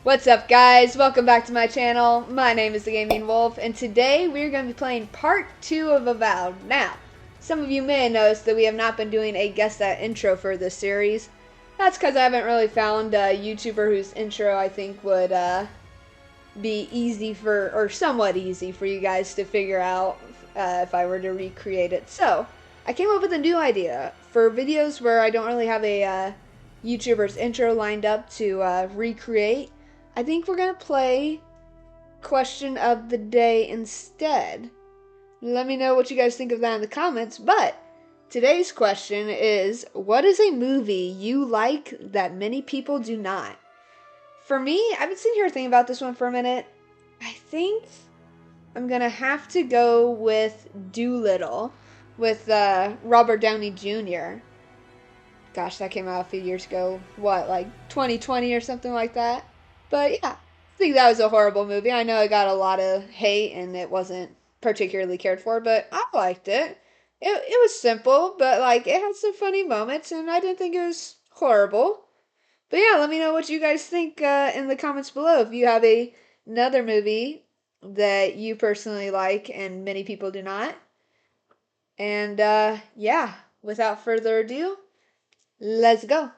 What's up, guys? Welcome back to my channel. My name is the Gaming Wolf, and today we're going to be playing part 2 of Avowed. Now, some of you may have noticed that we have not been doing a guess that intro for this series. That's because I haven't really found a YouTuber whose intro I think would be easy for, or somewhat easy for you guys to figure out if I were to recreate it. So, I came up with a new idea for videos where I don't really have a YouTuber's intro lined up to recreate. I think we're going to play question of the day instead. Let me know what you guys think of that in the comments. But today's question is, what is a movie you like that many people do not? For me, I've been sitting here thinking about this one for a minute. I think I'm going to have to go with Doolittle with Robert Downey Jr. Gosh, that came out a few years ago. What, like 2020 or something like that? But yeah, I think that was a horrible movie. I know it got a lot of hate and it wasn't particularly cared for, but I liked it. It was simple, but like it had some funny moments and I didn't think it was horrible. But yeah, let me know what you guys think in the comments below. If you have another movie that you personally like and many people do not. And yeah, without further ado, let's go.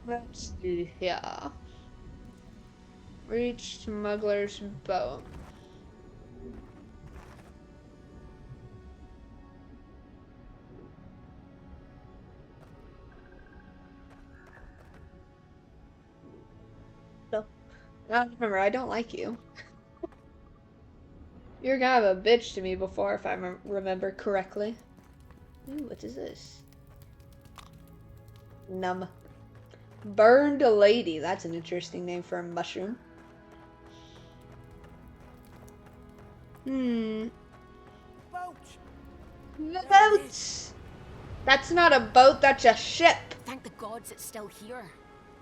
Let's see here. Reach smuggler's boat. So, now remember, I don't like you. You're kind of a bitch to me before, if I remember correctly. Ooh, what is this? Numb. Burned lady. That's an interesting name for a mushroom. Boat! The boat! That's not a boat, that's a ship. Thank the gods it's still here.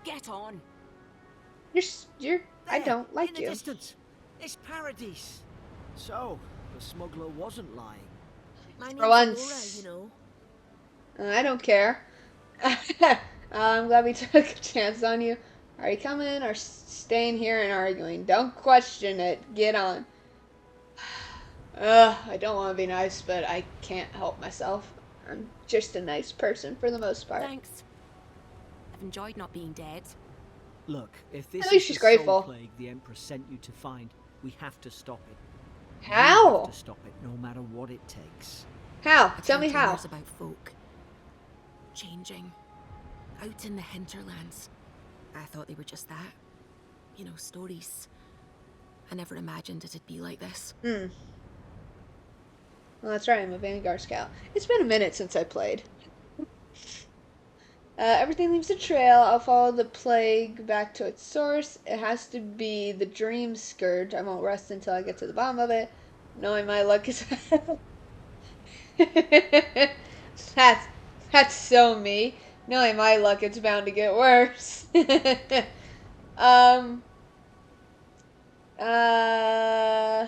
Get on. You're, I There, don't in like the you. distance. It's paradise. So, the smuggler wasn't lying. My name's For once. Eora, you know. I don't care. I'm glad we took a chance on you. Are you coming or staying here and arguing? Don't question it. Get on. I don't want to be nice, but I can't help myself. I'm just a nice person for the most part. Thanks. I've enjoyed not being dead. Look, if this At least is she's the soul grateful. plague the Empress sent you to find, we have to stop it. You How? have to stop it, no matter what it takes. How? I've Tell heard me how. rumours about folk changing out in the hinterlands. I thought they were just that. You know, stories. I never imagined it'd be like this. Well, that's right. I'm a Vanguard Scout. It's been a minute since I played. Everything leaves a trail. I'll follow the plague back to its source. It has to be the dream scourge. I won't rest until I get to the bottom of it. Knowing my luck is... that's, that's so me. Knowing my luck, it's bound to get worse. um... Uh...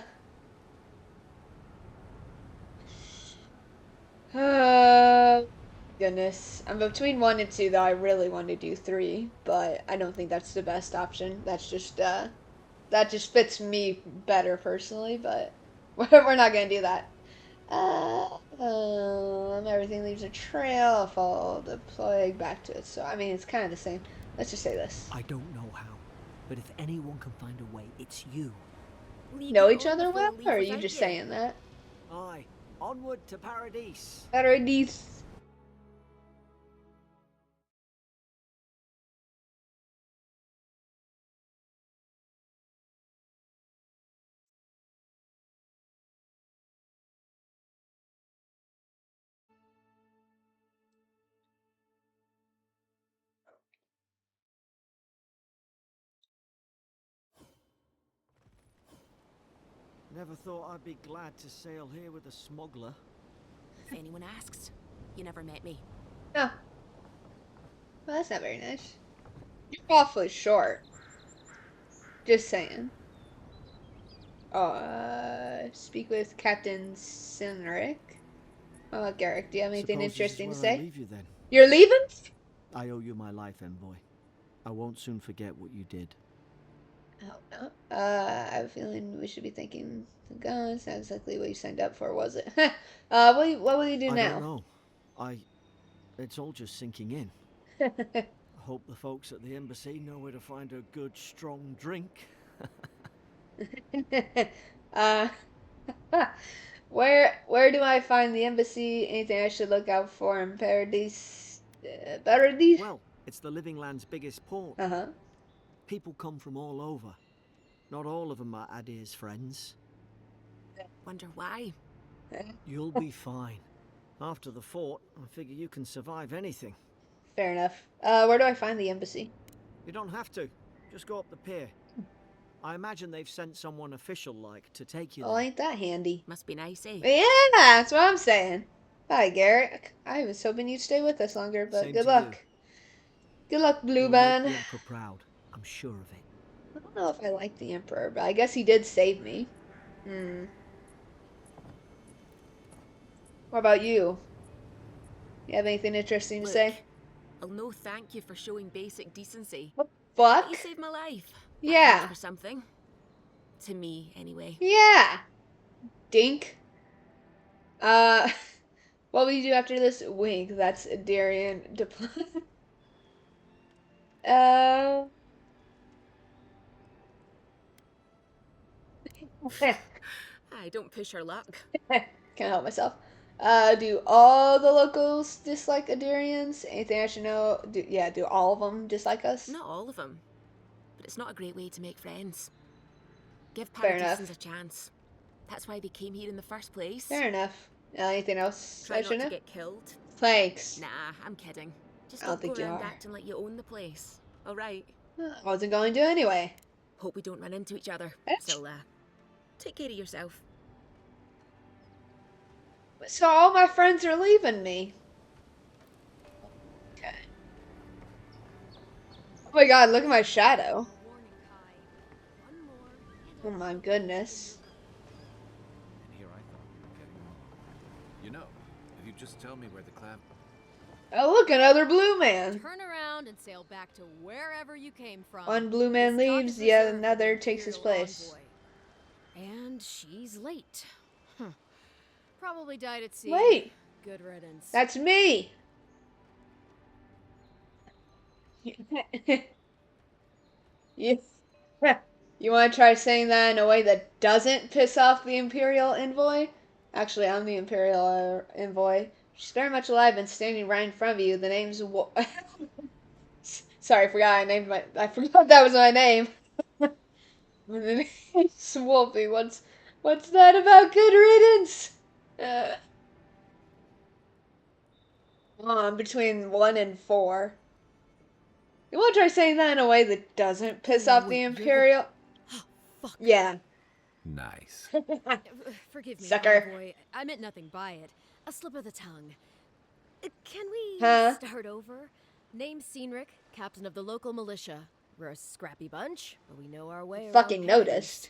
Goodness. I'm between 1 and 2, though I really want to do 3, but I don't think that's the best option. That's just, that just fits me better personally, but we're not gonna do that. Everything leaves a trail. I'll follow the plague back to it. So, I mean, it's kind of the same. Let's just say this. I don't know how, but if anyone can find a way, it's you. Know each other well, or are you just saying that? Aye, onward to paradise. Paradise. Never thought I'd be glad to sail here with a smuggler. If anyone asks, you never met me. Oh. Well, that's not very nice. You're awfully short. Just saying. Speak with Captain Sinric. Oh, Garrick, do you have anything Suppose this is interesting to where I say? leave you then. You're leaving? I owe you my life, envoy. I won't soon forget what you did. I hope not. I have a feeling we should be thanking the gods. Not exactly what you signed up for, was it? What will you do I don't now? know. It's all just sinking in. I hope the folks at the embassy know where to find a good, strong drink. uh, where do I find the embassy? Anything I should look out for in Paradise? Paradise? Well, it's the Living Land's biggest port. Uh-huh. People come from all over. Not all of them are Adir's friends. Wonder why? You'll be fine. After the fort, I figure you can survive anything. Fair enough. Where do I find the embassy? You don't have to. Just go up the pier. I imagine they've sent someone official-like to take you Oh, there. ain't that handy? Must be nice, eh? Yeah, that's what I'm saying. Hi, Garrett. I was hoping you'd stay with us longer, but Same good to luck. you. Good luck, Blue You'll make Band. the Emperor proud. I'm sure of it. I don't know if I like the Emperor, but I guess he did save me. Hmm. What about you? You have anything interesting to Look, say? I'll no thank you for showing basic decency. What the But you fuck? saved my life. That Yeah. counts for something. To me, anyway. Yeah. Dink. Uh, what will you do after this? Wink. That's Darian diplomat. Uh. I don't push her luck. Can't help myself. Do all the locals dislike Adirians? Anything I should know? Do all of them dislike us? Not all of them. But it's not a great way to make friends. Give Fair enough. Paradisans a chance. That's why they came here in the first place. Fair enough. Anything else Try I not should to know? get killed. Thanks. Nah, I'm kidding. Just I don't don't think go you around are. acting like you own the place. Alright. I wasn't going to anyway. Hope we don't run into each other. So, take care of yourself. So all my friends are leaving me. Okay. Oh my god, look at my shadow. Oh my goodness. And here I thought we were getting on. You know, if you just tell me where the clav... Oh look, another blue man. Turn around and sail back to wherever you came from. One blue man This dock leaves, is yet reserved for another the takes his Imperial place. envoy. And she's late. Probably died at sea. Wait, Good riddance. that's me. you, you want to try saying that in a way that doesn't piss off the Imperial envoy? Actually, I'm the Imperial envoy. She's very much alive and standing right in front of you. The name's Sorry, I forgot that was my name. The name's Wolfie. What's that about good riddance? I'm between 1 and 4. You want to try saying that in a way that doesn't piss off the Wait, Imperial? Fuck. Yeah. Nice. Forgive me, Sucker. envoy. I meant nothing by it. A slip of the tongue. Can we Huh? start over? Name's Cynric, captain of the local militia. We're a scrappy bunch, but we know our way around Fucking Paradise. noticed.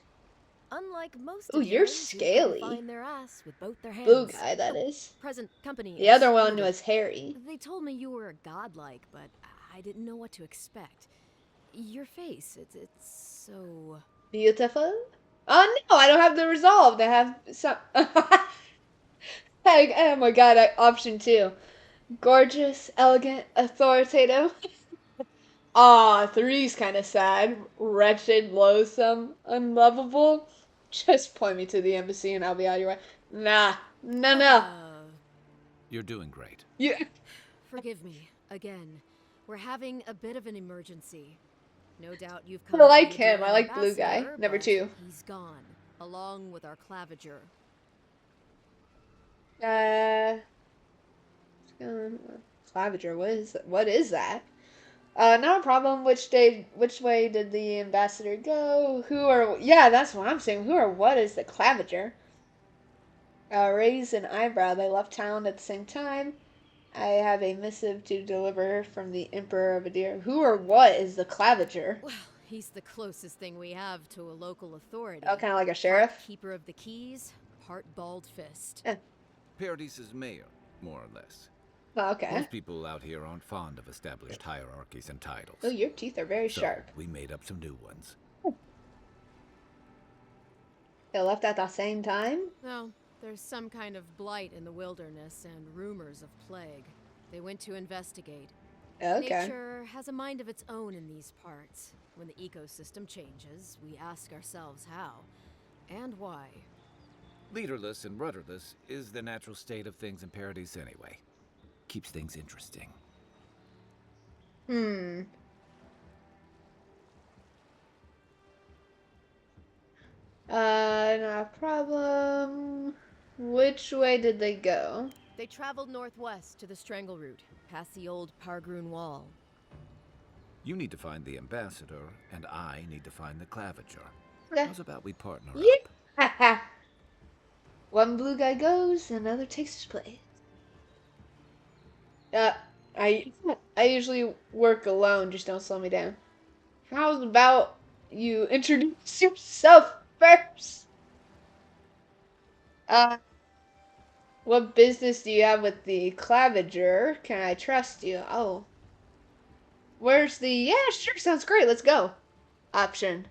Unlike most Ooh, you're Adirians who can scaly. find their ass with both their hands. Blue guy, that Oh, is. Present company. The other one excluded. was Harry. They told me you were godlike, but I didn't know what to expect. Your face, it's so... Beautiful? Oh no, I don't have the resolve to have some... Oh my god, option 2. Gorgeous, elegant, authoritative. Aw, 3's kind of sad. Wretched, loathsome, unlovable. Just point me to the embassy and I'll be out of your way. Nah, no. You're doing great. You... Forgive me, again. We're having a bit of an emergency. No doubt you've I come like to him. the I like blue guy. ambassador, Number but 2. He's gone, along with our claviger. Claviger, what is that? Not a problem. Which way did the ambassador go? Yeah, that's what I'm saying. Who or what is the claviger? Raise an eyebrow. They left town at the same time. I have a missive to deliver from the Emperor of Adir. Who or what is the claviger? Well, He's the closest thing we have to a local authority. Oh, kind of like a Part sheriff? keeper of the keys, part bald fist. Paradis's mayor, more or less. Oh, okay. Most people out here aren't fond of established hierarchies and titles. Oh, your teeth are very So sharp. we made up some new ones. They left at the same time? No, there's some kind of blight in the wilderness and rumors of plague. They went to investigate. Okay. Nature has a mind of its own in these parts. When the ecosystem changes, we ask ourselves how and why. Leaderless and rudderless is the natural state of things in Paradise anyway. Keeps things interesting. Not a problem. Which way did they go? They traveled northwest to the Strangle Route, past the old Pargroon Wall. You need to find the ambassador, and I need to find the claviger. Okay. How's about we partner Yeah. up? Haha. One blue guy goes, another takes his place. I usually work alone, just don't slow me down. How's about you introduce yourself first? What business do you have with the claviger? Can I trust you? Oh. Where's the... Yeah, sure, sounds great, let's go. Option.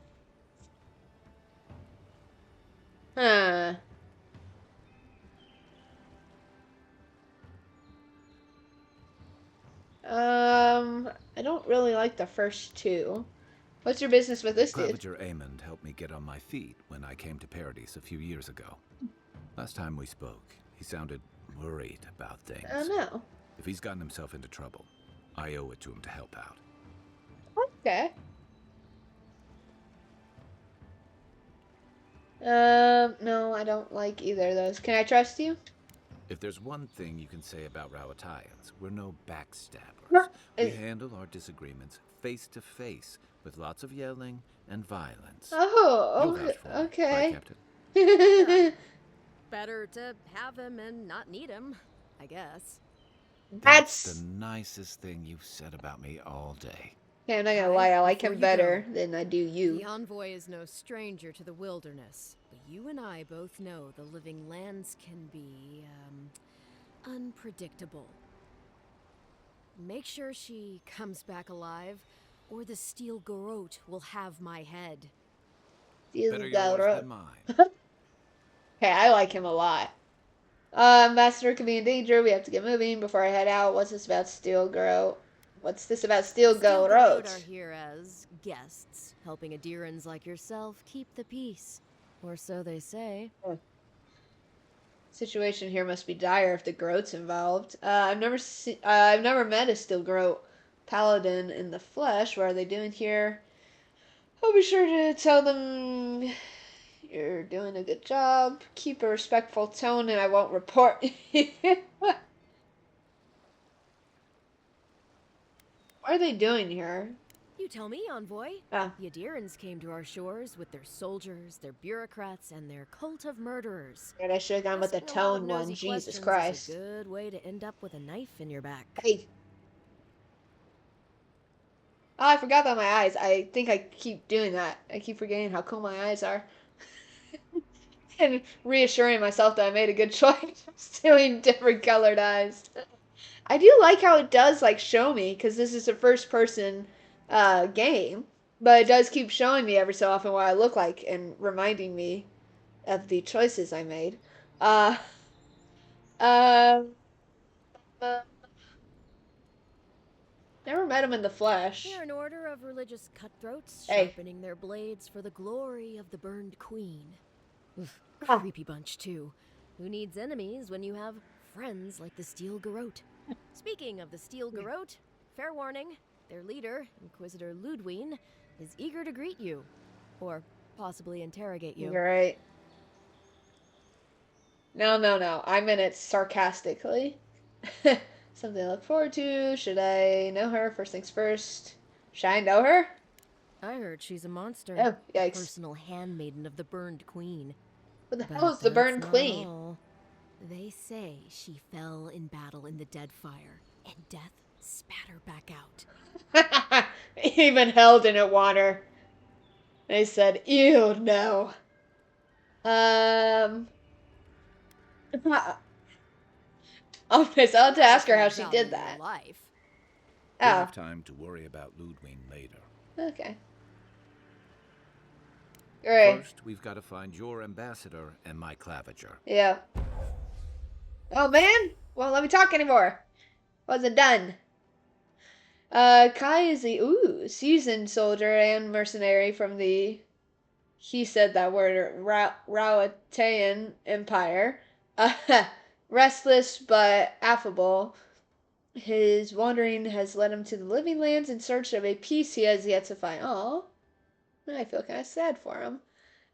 Huh. I don't really like the first two. What's your business with this dude? Claviger Amond helped me get on my feet when I came to Paradise a few years ago. Last time we spoke, he sounded worried about things. Oh, no. If he's gotten himself into trouble, I owe it to him to help out. Okay. No, I don't like either of those. Can I trust you? If there's one thing you can say about Rawatayans, we're no backstabbers. No. We handle our disagreements face to face, with lots of yelling and violence. Oh, You'll vouch for me, right, okay. Captain? Better to have him and not need him, I guess. That's That's... the nicest thing you've said about me all day. Yeah, I'm not gonna lie, I like Before him you better go, than I do you. The envoy is no stranger to the wilderness, but you and I both know the living lands can be, unpredictable. Make sure she comes back alive, or the steel garrote will have my head. Better yours than mine. Okay, I like him a lot. Ambassador could be in danger. We have to get moving before I head out. What's this about Steel Garrote? What's this about Steel Garrote Garrote? are here as guests, helping Adirans like yourself keep the peace. Or so they say. Situation here must be dire if the Garrote's involved. I've never met a Steel Garrote paladin in the flesh. What are they doing here? I'll be sure to tell them you're doing a good job. Keep a respectful tone and I won't report you. What are they doing here? You tell me, envoy. Ah. The Adirans came to our shores with their soldiers, their bureaucrats, and their cult of murderers. I should have gone with the Asking a lot of tone one. nosy Jesus questions Christ. is a good way to end up with a knife in your back. Hey. Oh, I forgot about my eyes. I think I keep doing that. I keep forgetting how cool my eyes are. And reassuring myself that I made a good choice. Doing different colored eyes. I do like how it does like show me, because this is a first person game. But it does keep showing me every so often what I look like and reminding me of the choices I made. Never met him in the flesh. They're an order of religious cutthroats, Hey. sharpening their blades for the glory of the burned queen. Oof, Ah. creepy bunch, too. Who needs enemies when you have friends like the Steel Garrote? Speaking of the Steel Garrote, fair warning, their leader, Inquisitor Ludwine, is eager to greet you. Or possibly interrogate you. You're right. No. I meant it sarcastically. Something to look forward to. Should I know her? First things first. Should I know her? I heard she's a monster. Oh, yikes. Personal handmaiden of the burned queen. What the But hell is the that's Burned not Queen? all. They say she fell in battle in the dead fire, and death spat her back out. Even hell didn't want her. They said, ew, no. Okay, so I'll have to ask her how she Value did your that. life. We'll Oh, have time to worry about Ludwig later. okay. Great. First, we've got to find your ambassador and my claviger. Yeah. Oh, man. Won't let me talk anymore. Wasn't done. Kai is a seasoned soldier and mercenary from the he said that word Rauatayan Empire. Restless but affable, his wandering has led him to the living lands in search of a peace he has yet to find. Oh, I feel kind of sad for him.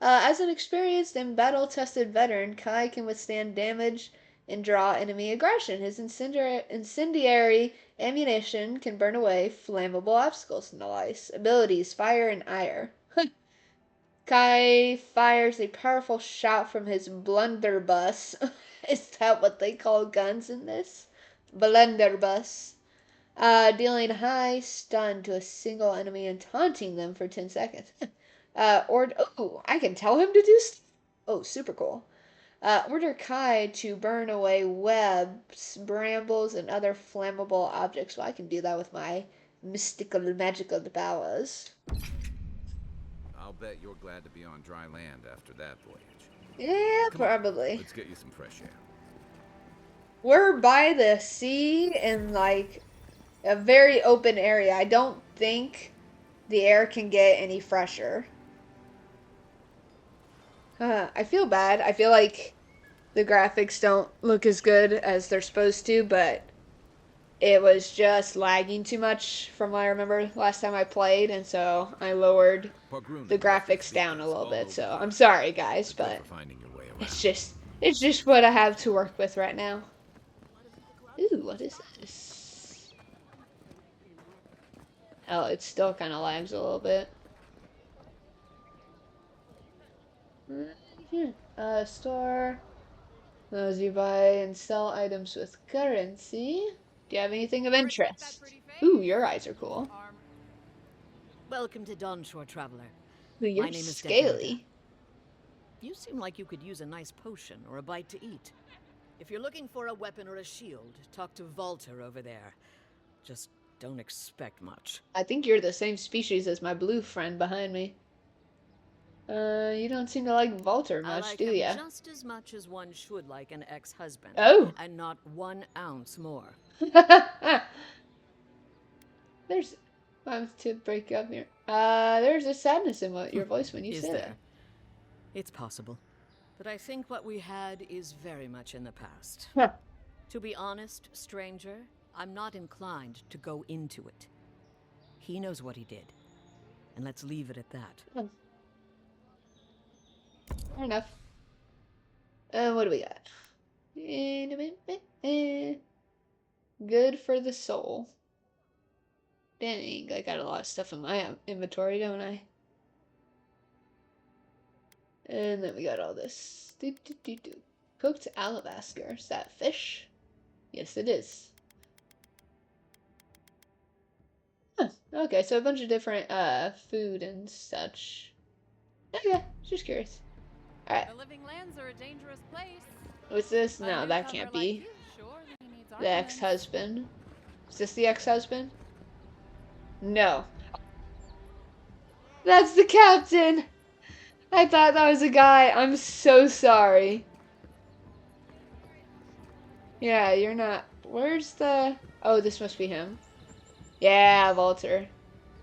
As an experienced and battle-tested veteran, Kai can withstand damage and draw enemy aggression. His incendiary ammunition can burn away flammable obstacles. Nice. Abilities, fire and ire. Kai fires a powerful shot from his blunderbuss. Is that what they call guns in this? Blunderbuss. Dealing high stun to a single enemy and taunting them for 10 seconds. I can tell him to do oh, super cool. Order Kai to burn away webs, brambles, and other flammable objects. Well, I can do that with my mystical, magical powers. I'll bet you're glad to be on dry land after that voyage. Yeah, Come on, probably. let's get you some fresh air. We're by the sea in like a very open area. I don't think the air can get any fresher. I feel bad. I feel like the graphics don't look as good as they're supposed to, but it was just lagging too much from what I remember last time I played, and so I lowered the graphics down a little bit. So I'm sorry, guys, but it's just what I have to work with right now. Ooh, what is this? Oh, it still kind of lags a little bit. Store. Those you buy and sell items with currency. Do you have anything of interest? Ooh, your eyes are cool. Welcome to Dawnshore, traveler. Ooh, you're My name is scaly. You seem like you could use a nice potion or a bite to eat. If you're looking for a weapon or a shield, talk to Walter over there. Just don't expect much. I think you're the same species as my blue friend behind me. You don't seem to like Walter much, I like do him ya? just as much as one should like an ex-husband. Oh. And not 1 ounce more. There's... I'm to break up here. There's a sadness in your voice when you say there? that. It's possible. But I think what we had is very much in the past. Huh. To be honest, stranger, I'm not inclined to go into it. He knows what he did. And let's leave it at that. Oh. Fair enough. What do we got? Good for the soul. Dang, I got a lot of stuff in my inventory, don't I? And then we got all this. Cooked alabaster. Is that fish? Yes, it is. Huh. Okay, so a bunch of different food and such. Okay, just curious. Alright. The living lands are a dangerous place. What's this? A No, that newcomer can't like be. you surely needs The arguments. ex-husband. Is this the ex-husband? No. That's the captain! I thought that was a guy. I'm so sorry. Yeah, you're not. Where's the... Oh, this must be him. Yeah, Walter.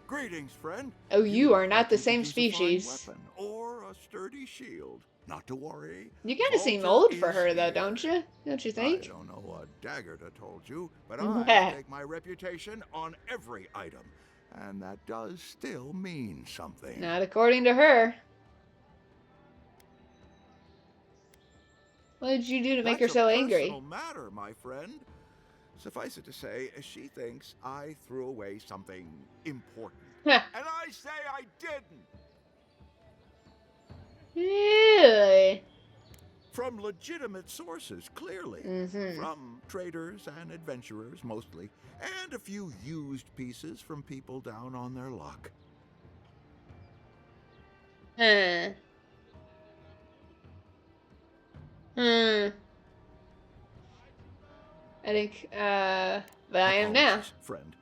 Greetings, friend. Oh, you are not the likely to same use a fine species. weapon or a sturdy shield. Not to worry. You kind of seem Walter old for is her, though, here. don't you? Don't you think? I don't know what Daggerta told you, but Yeah. I stake my reputation on every item. And that does still mean something. Not according to her. What did you do to make her That's so a angry? personal matter, my friend. Suffice it to say, she thinks I threw away something important. And I say I didn't. Really? From legitimate sources, clearly. Mm-hmm. From traders and adventurers, mostly. And a few used pieces from people down on their luck. Huh. Hmm. I think, but I am now. Apologies, friend.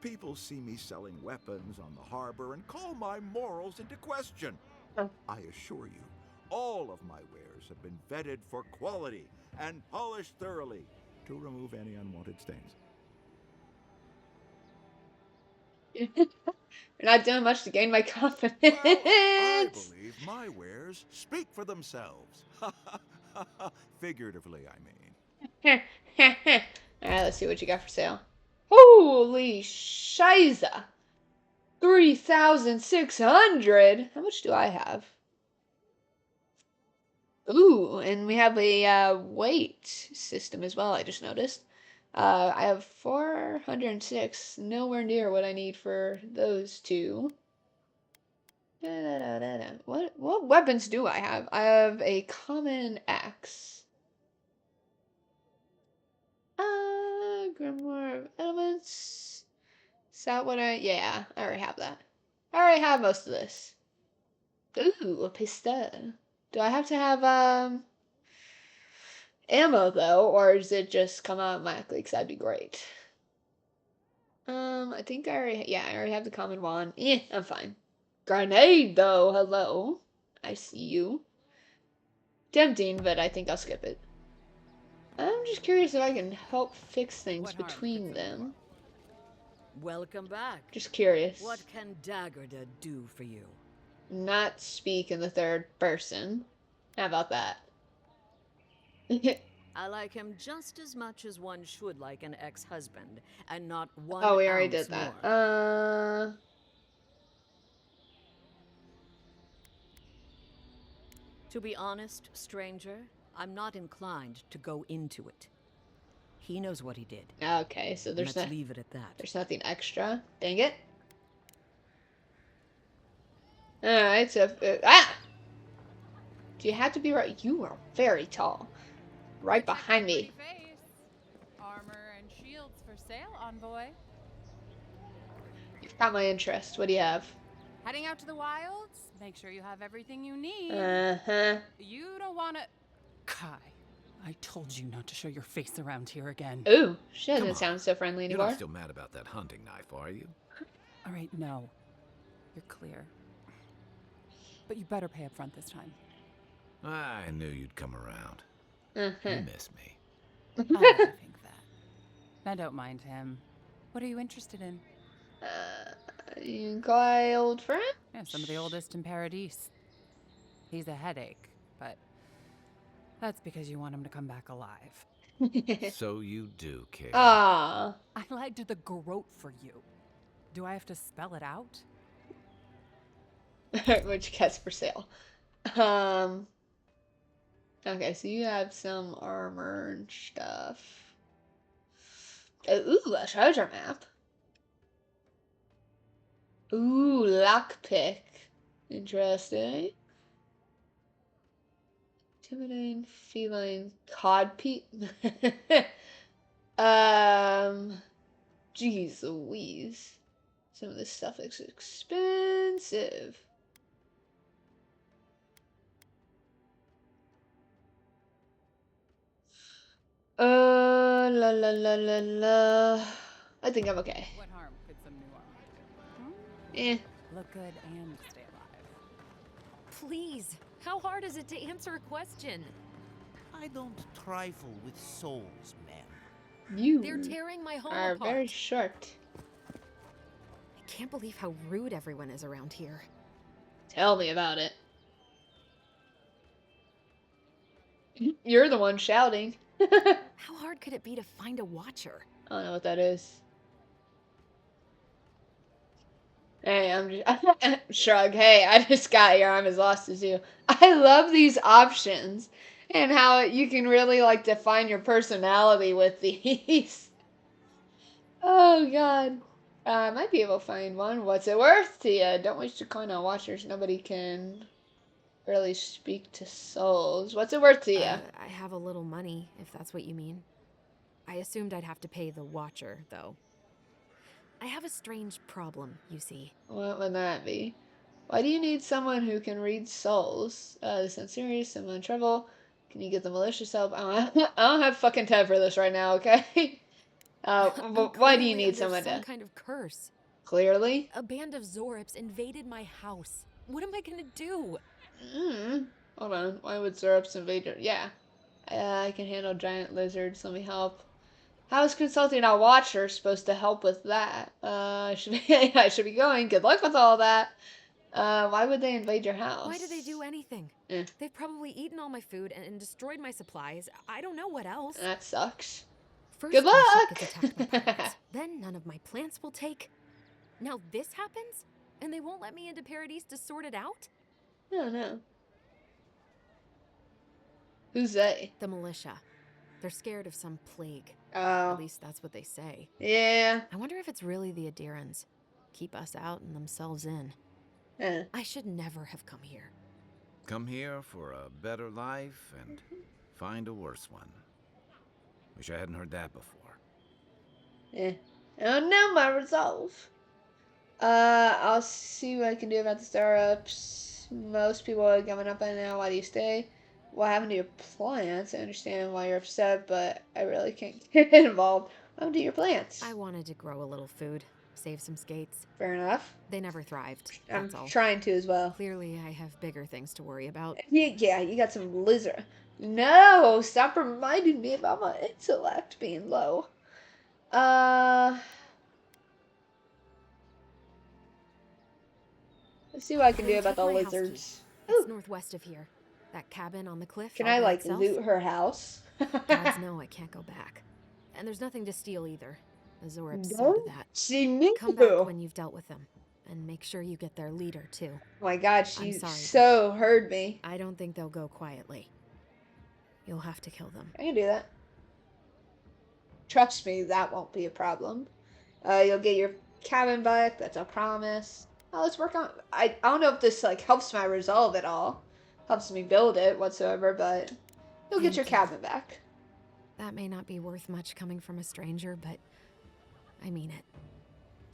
People see me selling weapons on the harbor and call my morals into question. Oh. I assure you, all of my wares have been vetted for quality and polished thoroughly to remove any unwanted stains. You're not doing much to gain my confidence. Well, I believe my wares speak for themselves. Figuratively, I mean. Alright, let's see what you got for sale. Holy shiza! 3,600? How much do I have? Ooh, and we have a weight system as well, I just noticed. I have 406, nowhere near what I need for those two. What weapons do I have? I have a common axe. Grimoire of Elements. Is that what yeah, I already have that. I already have most of this. Ooh, a pistol. Do I have to have, ammo, though, or does it just come automatically? Because that'd be great. I think I already have the common wand. I'm fine. Grenade, though, hello. I see you. Tempting, but I think I'll skip it. I'm just curious if I can help fix things between them. Welcome back. Just curious. What can Daggerda do for you? Not speak in the third person. How about that? I like him just as much as one should like an ex-husband, and not one Oh, we already ounce did that. more. To be honest, stranger, I'm not inclined to go into it. He knows what he did. Okay, so Let's leave it at that. There's nothing extra. Dang it. Alright, so do you have to be right? You are very tall. Right behind me. Face. Armor and shields for sale, envoy. You've got my interest. What do you have? Heading out to the wilds? Make sure you have everything you need. Uh-huh. You don't want to... Kai, I told you not to show your face around here again. Ooh, she Come doesn't on. sound so friendly You're anymore. not still mad about that hunting knife, are you? All right, no. You're clear. But you better pay up front this time. I knew you'd come around. Uh-huh. You miss me. I think that. Now don't mind him. What are you interested in? You call old friend? Yeah, some of the oldest in Paradise. He's a headache, but that's because you want him to come back alive. So you do care. Ah. I lied to the Garrote for you. Do I have to spell it out? Which gets for sale. Okay, so you have some armor and stuff. Ooh, a treasure map. Ooh, lockpick. Interesting. Intimidating, feline, codpiece. Jeez Louise. Some of this stuff is expensive. La la la la la. I think I'm okay. What harm could some new armor do? Eh. Look good and stay alive. Please, how hard is it to answer a question? I don't trifle with souls, ma'am. You They're tearing my home are apart. very short. I can't believe how rude everyone is around here. Tell me about it. You're the one shouting. How hard could it be to find a watcher? I don't know what that is. Hey, I'm just shrug. Hey, I just got here. I'm as lost as you. I love these options and how you can really like define your personality with these. Oh God. I might be able to find one. What's it worth to you? Don't waste your coin on watchers. Nobody can really speak to souls. What's it worth to you? I have a little money, if that's what you mean. I assumed I'd have to pay the watcher, though. I have a strange problem, you see. What would that be? Why do you need someone who can read souls? This sounds serious. Someone in trouble. Can you get the malicious help? I don't have fucking time for this right now, okay? Why do you need someone some to... kind of curse. Clearly? A band of Zorips invaded my house. What am I gonna do? Hold on. Why would Zorops invade your... Yeah. I can handle giant lizards. Let me help. How is consulting a watcher supposed to help with that? I should be going. Good luck with all that. Why would they invade your house? Why do they do anything? They've probably eaten all my food and destroyed my supplies. I don't know what else. That sucks. First, Good my luck! ship gets attacked by pirates. Then none of my plants will take. Now this happens? And they won't let me into Paradise to sort it out? I don't know. Who's they? The militia. They're scared of some plague. Oh. At least that's what they say. Yeah. I wonder if it's really the Adirans. Keep us out and themselves in. Yeah. I should never have come here. Come here for a better life and find a worse one. Wish I hadn't heard that before. Yeah. I don't know my resolve. I'll see what I can do about the startups. Most people are giving up by now. Why do you stay? What happened to your plants? I understand why you're upset, but I really can't get involved. What happened to your plants? I wanted to grow a little food, save some skates. Fair enough. They never thrived, I'm that's all. trying to as well. Clearly, I have bigger things to worry about. Yeah, you got some lizard. No, stop reminding me about my intellect being low. Let's see what I can do about the lizards. It's northwest of here. That cabin on the cliff. Can I, like, loot her house? Gods know I can't go back. And there's nothing to steal either. The Zorips saw to that. She knew. Come back when you've dealt with them. And make sure you get their leader, too. Oh my god, she I'm sorry, so heard me. I don't think they'll go quietly. You'll have to kill them. I can do that. Trust me, that won't be a problem. You'll get your cabin back, that's a promise. Oh, let's work on... I don't know if this, like, helps my resolve at all. Helps me build it whatsoever, but you'll get your cabin back. That may not be worth much coming from a stranger, but I mean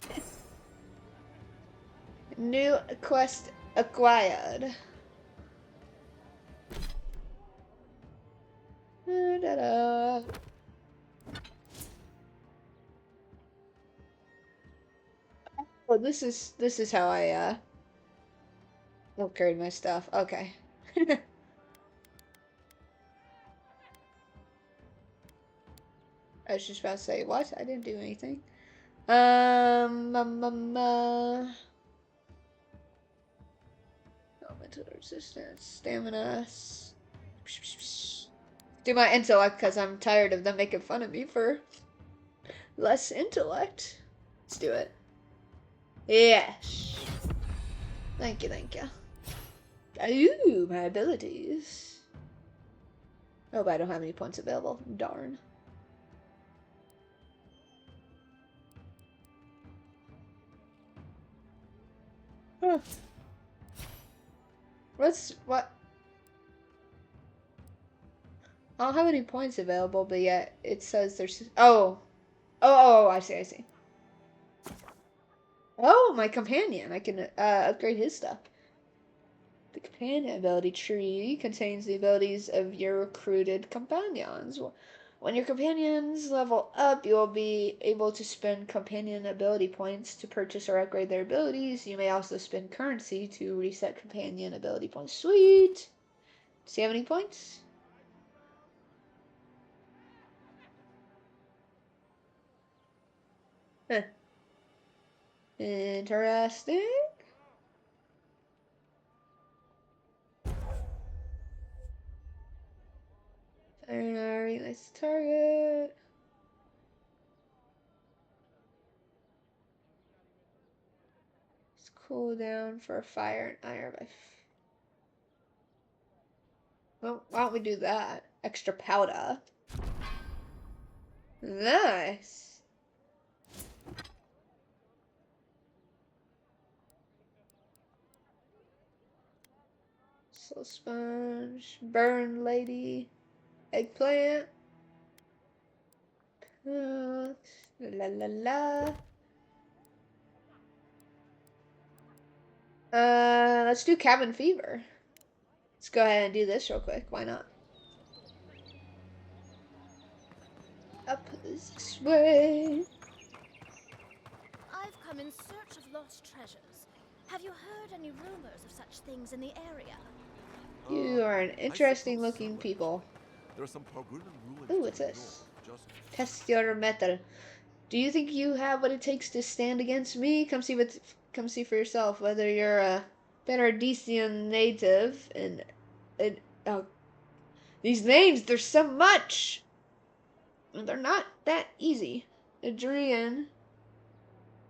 it. New quest acquired. Da-da. Oh, this is how I upgrade my stuff. Okay. I was just about to say, what? I didn't do anything. Elemental resistance, stamina. Do my intellect because I'm tired of them making fun of me for less intellect. Let's do it. Yes. Thank you, thank you. Ooh, my abilities. Oh, but I don't have any points available. Darn. Huh. What? I don't have any points available, but yet it says there's... Oh, I see. Oh, my companion. I can upgrade his stuff. The companion ability tree contains the abilities of your recruited companions. When your companions level up, you will be able to spend companion ability points to purchase or upgrade their abilities. You may also spend currency to reset companion ability points. Sweet! Does he have any points? Huh. Interesting. Alright, let's target. Let's cool down for fire and iron by... Well, why don't we do that? Extra powder. Nice. Soul sponge, burn lady, eggplant. La la la. Let's do cabin fever. Let's go ahead and do this real quick. Why not? Up this way. I've come in search of lost treasures. Have you heard any rumors of such things in the area? You are an interesting looking people. There are some ruins. Ooh, what's this? Test your metal. Do you think you have what it takes to stand against me? Come see for yourself whether you're a Paradisian native and oh, these names, there's so much. And they're not that easy. Adrian,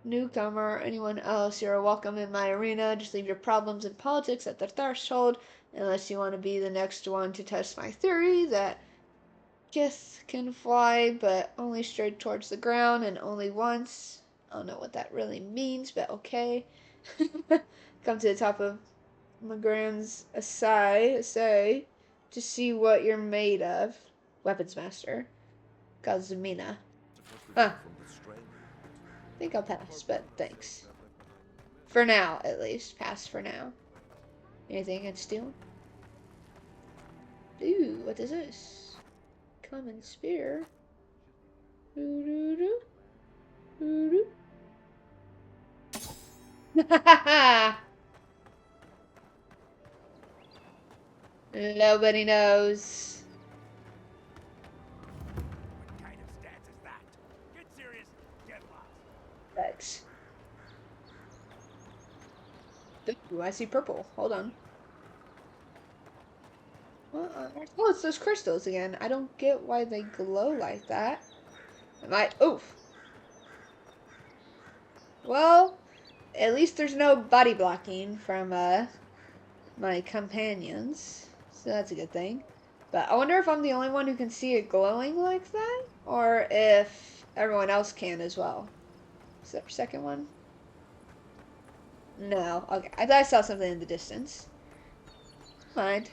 newcomer, or anyone else, you're welcome in my arena. Just leave your problems and politics at the threshold, unless you want to be the next one to test my theory that Kith can fly, but only straight towards the ground and only once. I don't know what that really means, but okay. Come to the top of McGran's say to see what you're made of. Weapons master. Kazumina. Huh. I think I'll pass, but thanks. For now, at least. Pass for now. Anything I can steal? Ooh, what is this? Common spear. Doo-doo-doo. Doo-doo. Nobody knows. What kind of stance is that? Get serious, get lost. Thanks. Ooh, I see purple. Hold on. Oh, it's those crystals again. I don't get why they glow like that. Oof. Well, at least there's no body blocking from my companions, so that's a good thing. But I wonder if I'm the only one who can see it glowing like that, or if everyone else can as well. Is that the second one? No. Okay, I thought I saw something in the distance. Mind.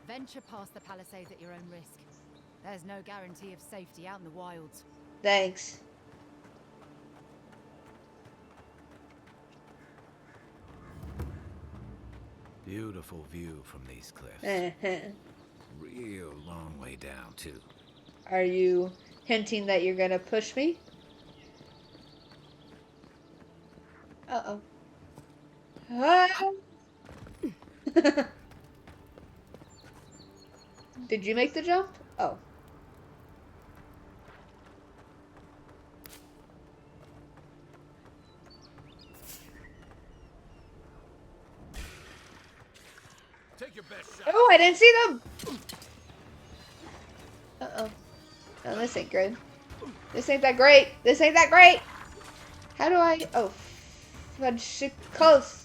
Venture past the palisades at your own risk. There's no guarantee of safety out in the wilds. Thanks. Beautiful view from these cliffs. Real long way down, too. Are you hinting that you're gonna push me? Uh-oh. Ah. Did you make the jump? Oh. Take your best shot. Oh, I didn't see them! Uh-oh. Oh, this ain't good. This ain't that great. This ain't that great! How do I... Oh. Fudge close.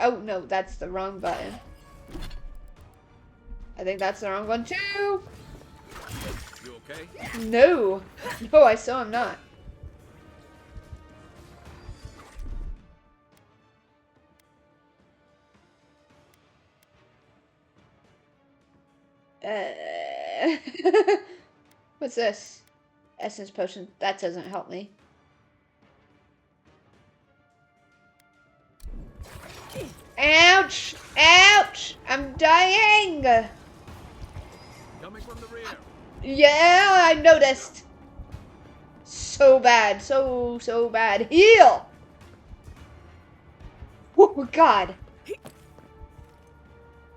Oh no, that's the wrong button. I think that's the wrong one too. You okay? No. No, I still am not. What's this? Essence potion. That doesn't help me. Ouch! Ouch! I'm dying! Coming from the rear. Yeah, I noticed. So bad. So bad. Heal! Oh, God.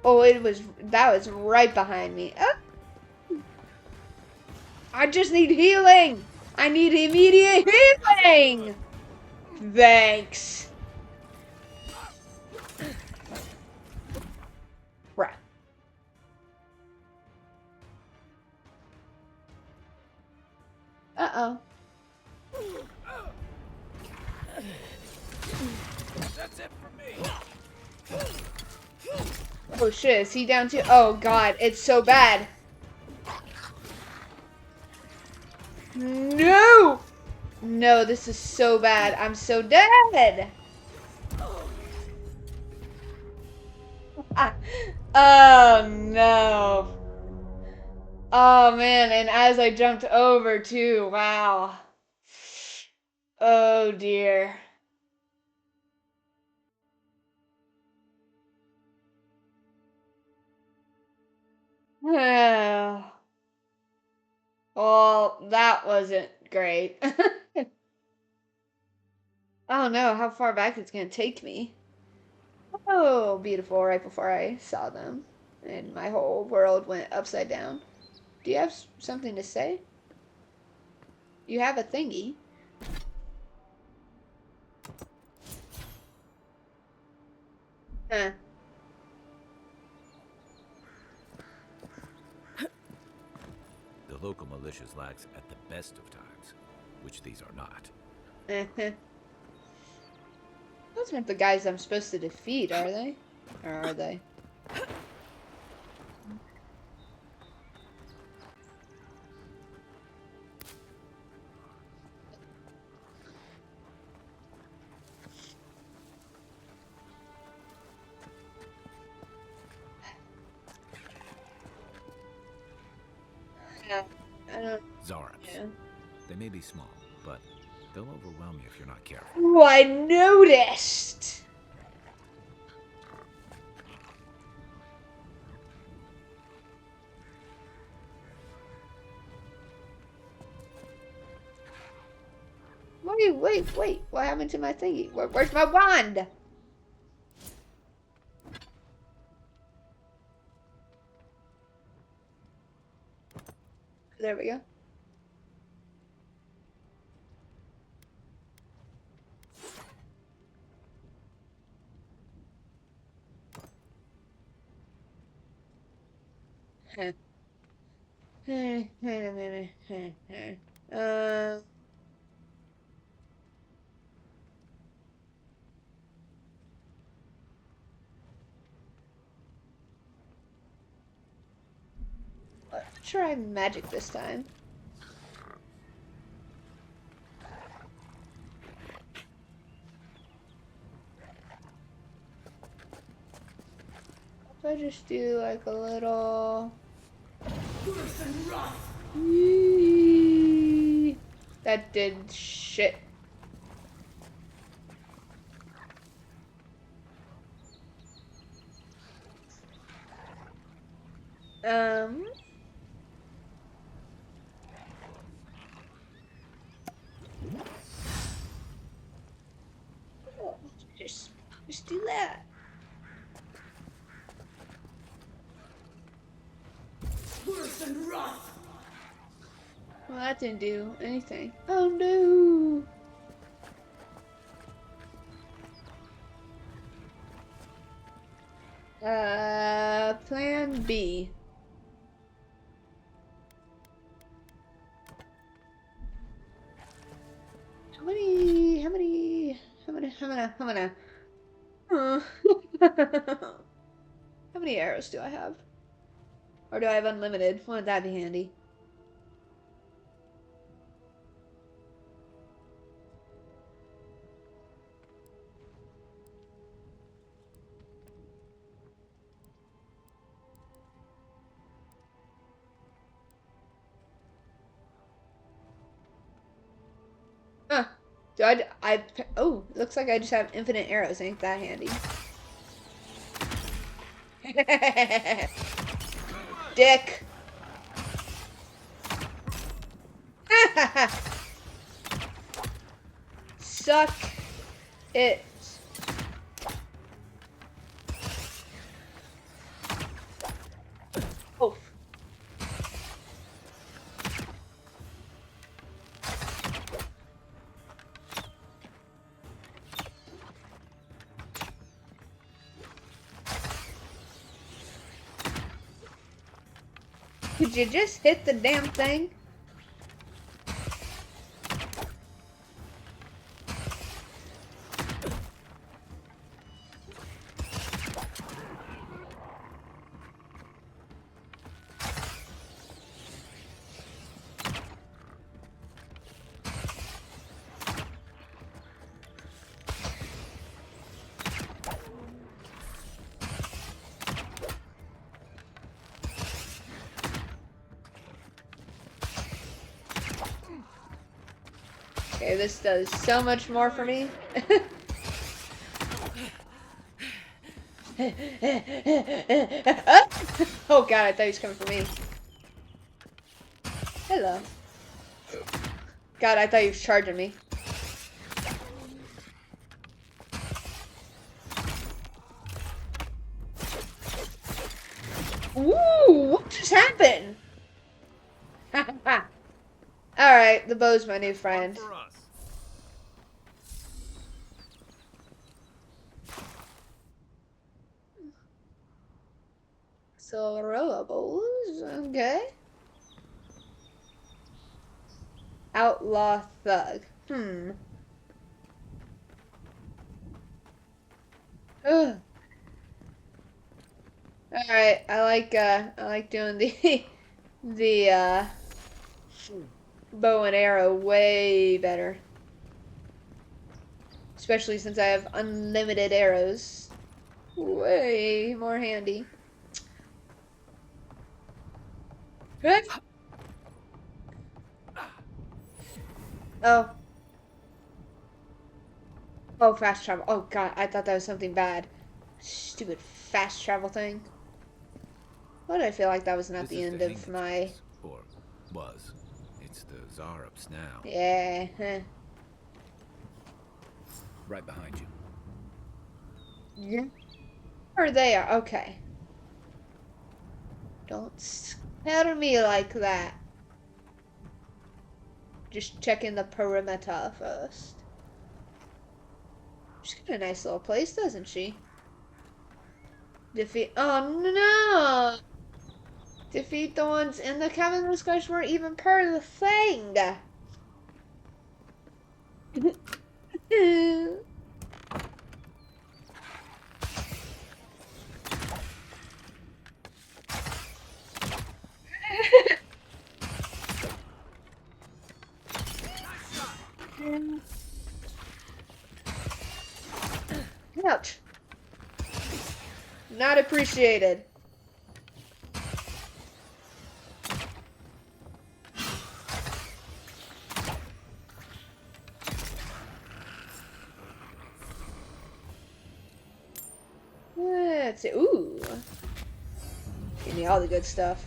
Oh, that was right behind me. Oh. I just need healing. I need immediate healing. Thanks. Right. Uh-oh. That's it for me. Oh shit, is he down too? Oh god, it's so bad. No! No, this is so bad. I'm so dead. Oh no. Oh man, and as I jumped over too, wow. Oh dear. Well, that wasn't great. I don't know how far back it's gonna take me. Oh, beautiful, right before I saw them. And my whole world went upside down. Do you have something to say? You have a thingy. Huh. The local militia's lax at the best of times, which these are not. Those aren't the guys I'm supposed to defeat, are they? Or are they? Yeah, I don't. Zarans. Yeah. They may be small, but they'll overwhelm you if you're not careful. Oh, I noticed. Wait. What happened to my thingy? Where's my wand? There we go. Wait a minute. Let's try magic this time. If I just do like a little. Yee. That did shit. Oh, just do that. Well, that didn't do anything. Oh no! Plan B. How many? How many arrows do I have? Or do I have unlimited? Wouldn't that be handy? Huh. Oh, looks like I just have infinite arrows. Ain't that handy? Dick. Suck it. Oh. Could you just hit the damn thing? Okay, this does so much more for me. Oh god, I thought he was coming for me. Hello. God, I thought he was charging me. Ooh, what just happened? Alright, the bow's my new friend. So, rowables, okay. Outlaw thug. Ugh. Alright, I like doing the the bow and arrow way better. Especially since I have unlimited arrows. Way more handy. Good. Oh. Oh, fast travel. Oh god, I thought that was something bad. Stupid fast travel thing. Why did I feel like that was not the end of my... Or was. It's the Zarups now. Yeah. Right behind you. Yeah. Or they are. Okay. Don't scare me like that. Just checking the perimeter first. She's got a nice little place, doesn't she? Defeat. Oh no! Defeat the ones in the cabin. Those guys weren't even part of the thing. Ouch. Not appreciated. Let's see. Ooh. Give me all the good stuff.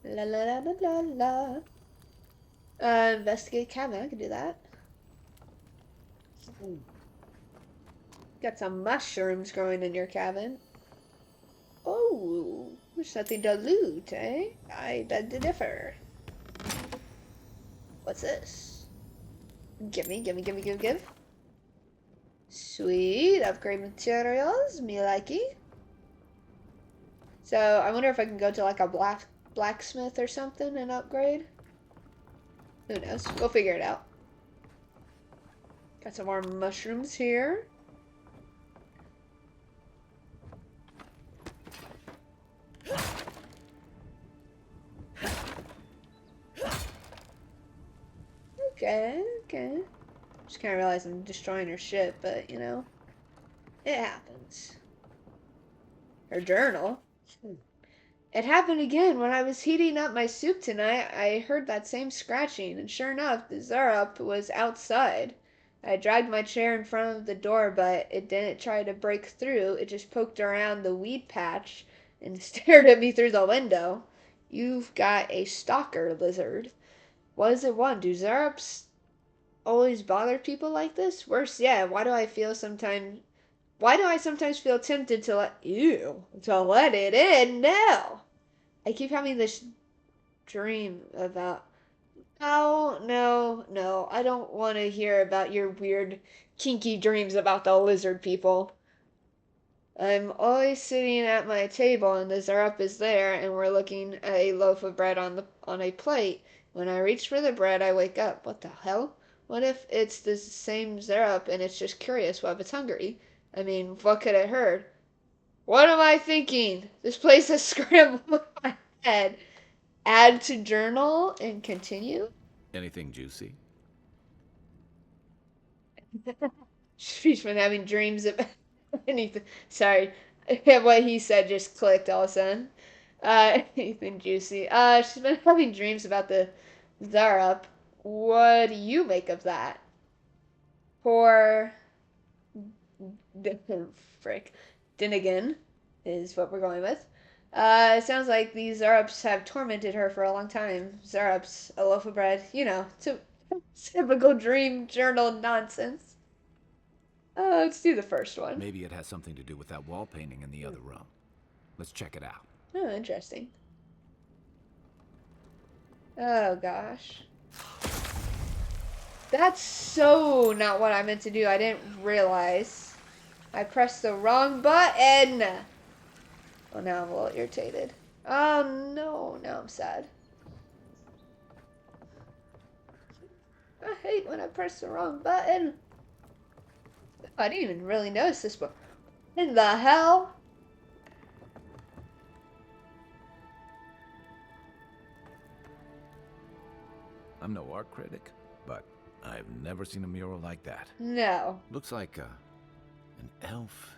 La la la la la la. Investigate cabin. I can do that. Got some mushrooms growing in your cabin. Oh, there's nothing to loot, eh? I beg to differ. What's this? Give. Sweet, upgrade materials, me likey. So, I wonder if I can go to like a blacksmith or something and upgrade. Who knows? We'll figure it out. Got some more mushrooms here. Okay. Just kind of realized I'm destroying her ship, but you know, it happens. Her journal. It happened again when I was heating up my soup tonight. I heard that same scratching, and sure enough, the Zarup was outside. I dragged my chair in front of the door, but it didn't try to break through. It just poked around the weed patch and stared at me through the window. You've got a stalker, lizard. What does it want? Do Zarups always bother people like this? Worse yet, why do I sometimes feel tempted to let it in? No. I keep having this dream about... Oh, no. I don't want to hear about your weird, kinky dreams about the lizard people. I'm always sitting at my table and the Zarup is there and we're looking at a loaf of bread on a plate. When I reach for the bread, I wake up. What the hell? What if it's the same Zarup and it's just curious what if it's hungry? I mean, what could it hurt? What am I thinking? This place has scrambled my head. Add to journal and continue. Anything juicy? She's been having dreams about anything. Sorry, what he said just clicked all of a sudden. Anything juicy. She's been having dreams about the Zarup. What do you make of that? For frick, Dinnigan is what we're going with. It sounds like these Zarups have tormented her for a long time. Zarups, a loaf of bread, you know, typical dream journal nonsense. Let's do the first one. Maybe it has something to do with that wall painting in the other room. Let's check it out. Oh, interesting. Oh, gosh. That's so not what I meant to do. I didn't realize. I pressed the wrong button. Oh, now I'm a little irritated. Oh, no. Now I'm sad. I hate when I press the wrong button. I didn't even really notice this before. In the hell? I'm no art critic, but I've never seen a mural like that. No. Looks like an elf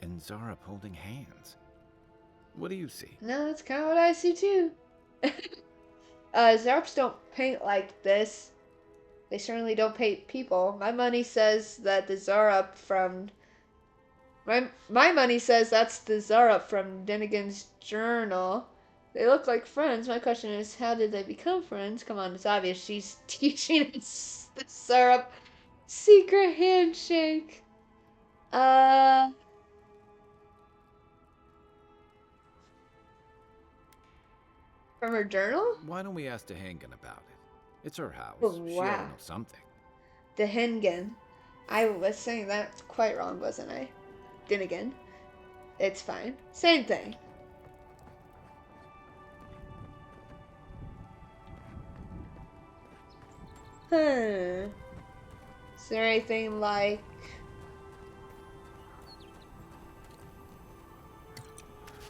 and Zarup holding hands. What do you see? No, that's kind of what I see too. Zarups don't paint like this. They certainly don't paint people. My money says that the Zarup from... My money says that's the Zarup from Dinnigan's journal. They look like friends. My question is, how did they become friends? Come on, it's obvious. She's teaching us the Zarup secret handshake. From her journal? Why don't we ask Dehengen about it? It's her house. Oh, She ought wow. to know something. Dehengen. I was saying that quite wrong, wasn't I? Dinnigan. It's fine. Same thing. Is there anything like...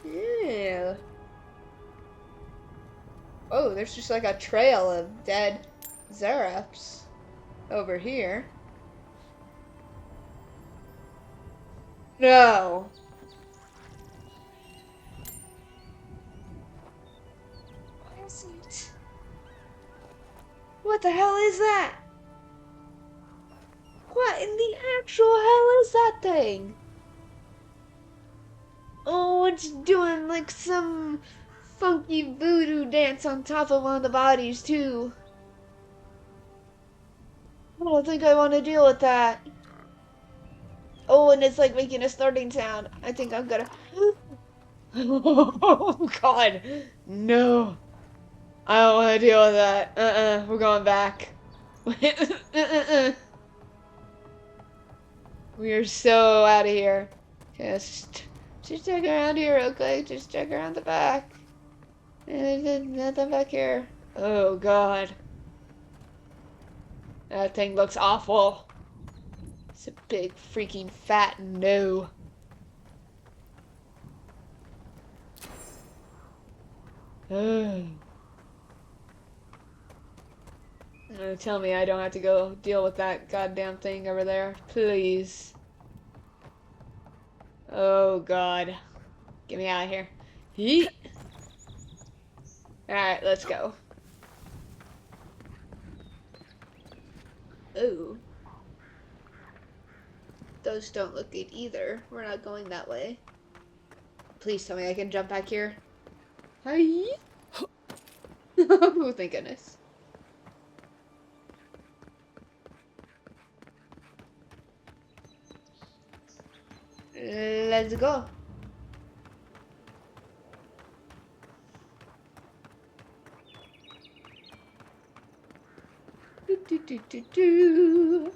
Yeah. Oh, there's just like a trail of dead Zarups over here. No. What is it? What the hell is that? What in the actual hell is that thing? Oh, it's doing like some funky voodoo dance on top of one of the bodies too. I don't think I want to deal with that. Oh, and it's like making a starting sound. I think I'm gonna... Oh, God. No. I don't want to deal with that. We're going back. We are so out of here. Just check around here, okay? Just check around the back. Nothing back here. Oh, God. That thing looks awful. It's a big freaking fat no. Tell me I don't have to go deal with that goddamn thing over there. Please. Oh, God. Get me out of here. Yeet. Alright, let's go. Ooh. Those don't look good either. We're not going that way. Please tell me I can jump back here. Hi. Oh, thank goodness. Let's go. Do.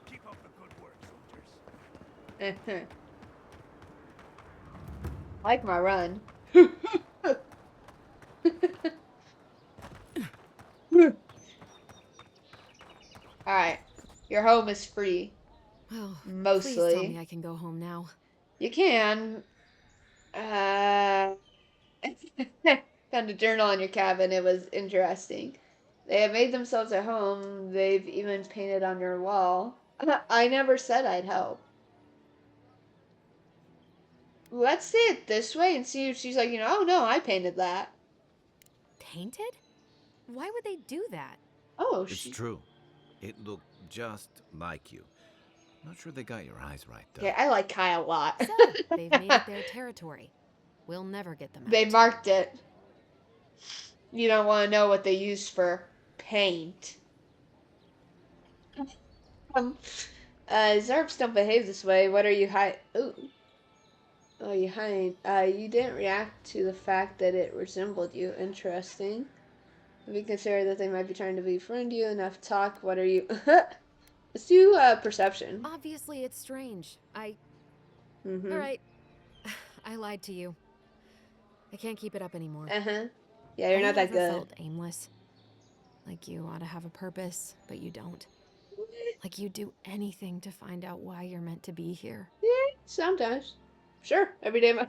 Keep up the good work, soldiers. Like my run. Alright. Your home is free. Well, Mostly. please tell me I can go home now. You can. Found a journal in your cabin. It was interesting. They have made themselves at home. They've even painted on your wall. I never said I'd help. Let's say it this way and see if she's like, oh no, I painted that. Painted? Why would they do that? Oh, It's true. It looked just like you. Not sure they got your eyes right, though. Okay, I like Kai a lot. So, they've made it their territory. We'll never get them out. They marked it. You don't want to know what they used for paint. Zerps don't behave this way. What are you hiding? Ooh. Oh, you hiding. You didn't react to the fact that it resembled you. Interesting. Have you considered that they might be trying to befriend you? Enough talk. What are you? Let's do perception. Obviously, it's strange. Mm-hmm. Alright. I lied to you. I can't keep it up anymore. Uh-huh. Yeah, you're not that good. I felt aimless. Like you ought to have a purpose, but you don't. Like you'd do anything to find out why you're meant to be here. Yeah, sometimes. Sure, every day of my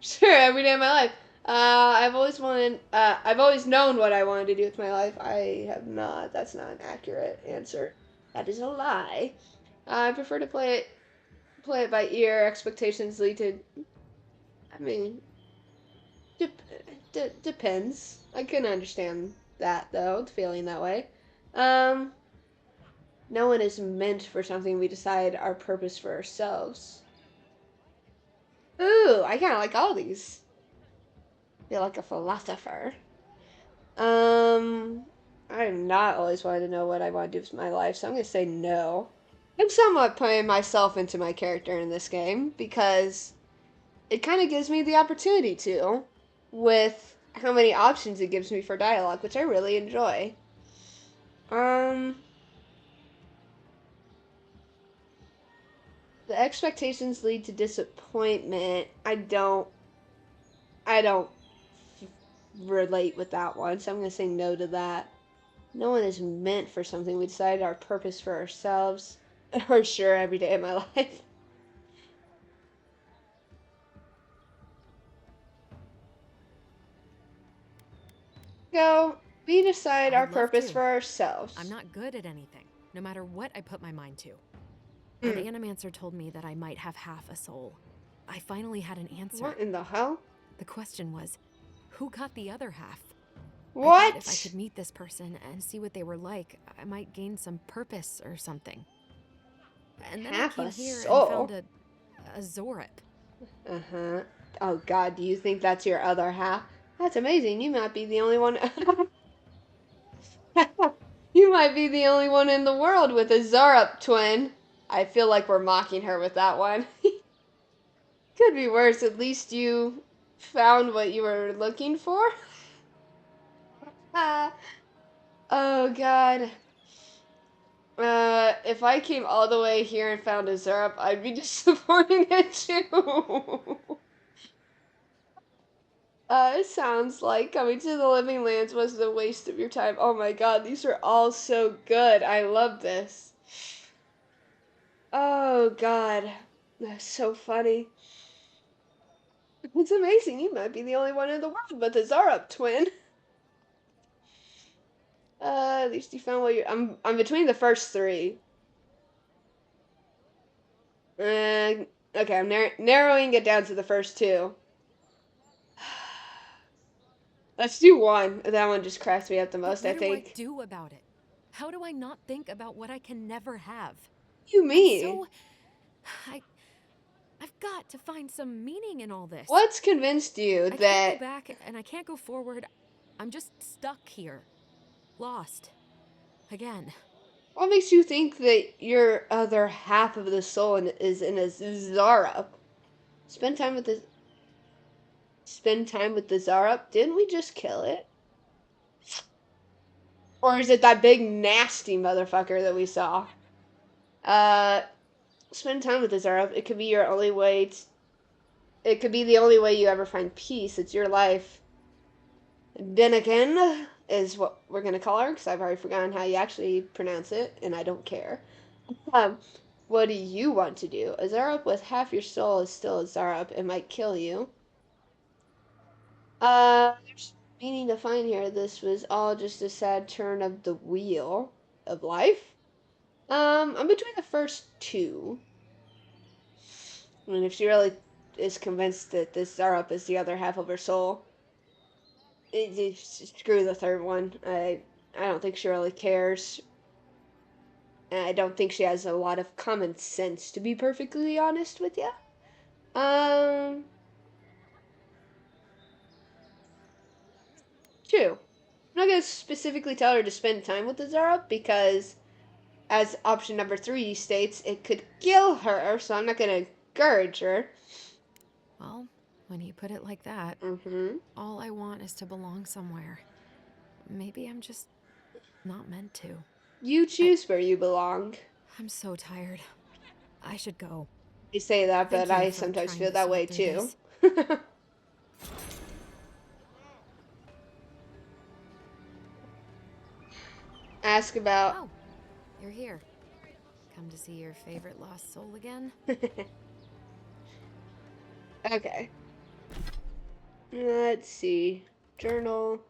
sure, every day of my life. I've always known what I wanted to do with my life. I have not. That's not an accurate answer. That is a lie. I prefer to play it by ear. Expectations lead to. I mean, depends. I can understand that though, feeling that way. No one is meant for something. We decide our purpose for ourselves. Ooh, I kind of like all these. Feel like a philosopher. I have not always wanted to know what I want to do with my life, so I'm gonna say no. I'm somewhat putting myself into my character in this game because it kind of gives me the opportunity to, with how many options it gives me for dialogue, which I really enjoy. The expectations lead to disappointment. I don't relate with that one, so I'm gonna say no to that. No one is meant for something. We decided our purpose for ourselves. For sure, every day of my life. Go. We decide our purpose for ourselves. I'm not good at anything, no matter what I put my mind to. An animancer told me that I might have half a soul. I finally had an answer. What in the hell? The question was, who got the other half? What? I thought if I could meet this person and see what they were like, I might gain some purpose or something. And then Half I a came here soul? and found a Zorup. Uh-huh. Oh god, do you think that's your other half? That's amazing. You might be the only one. You might be the only one in the world with a Zorup twin. I feel like we're mocking her with that one. Could be worse. At least you found what you were looking for. Oh god. If I came all the way here and found a Zorup, I'd be disappointed too. It sounds like coming to the Living Lands was a waste of your time. Oh my god, these are all so good. I love this. Oh god. That's so funny. It's amazing. You might be the only one in the world with a Zorup twin. At least you found what you. I'm between the first three. Okay, I'm narrowing it down to the first two. Let's do one. That one just cracks me up the most, I think. What do I do about it? How do I not think about what I can never have? You mean? I've got to find some meaning in all this. What's convinced you that... I can't go back and I can't go forward. I'm just stuck here. Lost. Again. What makes you think that your other half of the soul is in a Zorup? Spend time with the Zorup? Didn't we just kill it? Or is it that big nasty motherfucker that we saw? Spend time with the Zorup. It could be your only way it could be the only way you ever find peace. It's your life. Deniken is what we're gonna call her, because I've already forgotten how you actually pronounce it, and I don't care. What do you want to do? A Zorup with half your soul is still a Zorup. It might kill you. There's meaning to find here. This was all just a sad turn of the wheel of life. I'm between the first two. I mean, if she really is convinced that this Zorup is the other half of her soul, screw the third one. I don't think she really cares. And I don't think she has a lot of common sense, to be perfectly honest with you. Two. I'm not going to specifically tell her to spend time with the Zerup because, as option number 3 states, it could kill her, so I'm not going to encourage her. Well, when you put it like that, all I want is to belong somewhere. Maybe I'm just not meant to. You choose where you belong. I'm so tired. I should go. You say that, Thank but you I for sometimes trying feel to that sort way through too. Ask about. Oh, you're here. Come to see your favorite lost soul again? Okay. Let's see. Journal.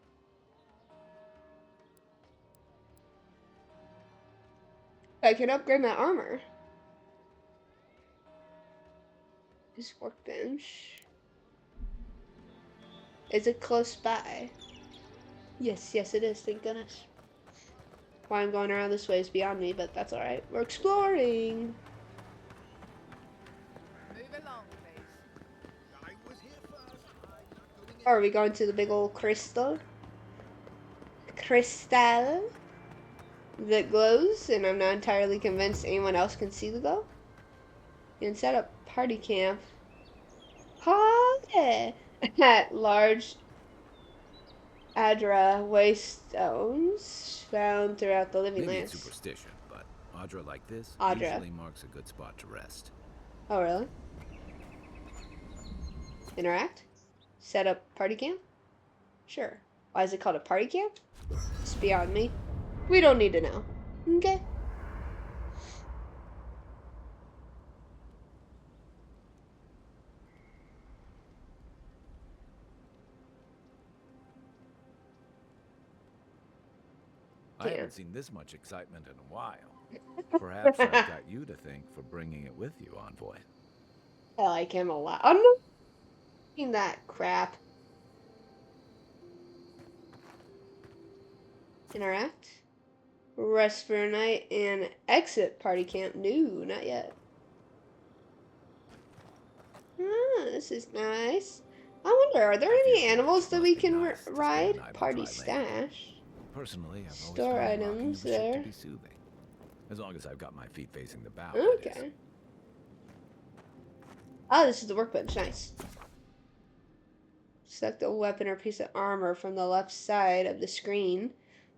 I can upgrade my armor. This workbench. Is it close by? Yes, yes it is, thank goodness. Why I'm going around this way is beyond me, but that's alright. We're exploring! Move along, please. I was here first. Or are we going to the big old crystal? Crystal that glows, and I'm not entirely convinced anyone else can see the glow. You can set up party camp. Party! At large Adra waystones found throughout the living Maybe lands. it's superstition, but Adra like this Adra. usually marks a good spot to rest. Oh, really? Interact? Set up party camp? Sure. Why is it called a party camp? It's beyond me. We don't need to know. Okay. I haven't seen this much excitement in a while. Perhaps I've got you to thank for bringing it with you, Envoy. I like him a lot. I'm not doing that crap. Interact. Rest for a night and exit party camp. No, not yet. Ah, this is nice. I wonder, are there any animals that we can ride? Party stash. Personally, I've always Store found rocking items the ship there. to be soothing. As long as I've got my feet facing the bow. Okay. Oh, this is the workbench. Nice. Select a weapon or piece of armor from the left side of the screen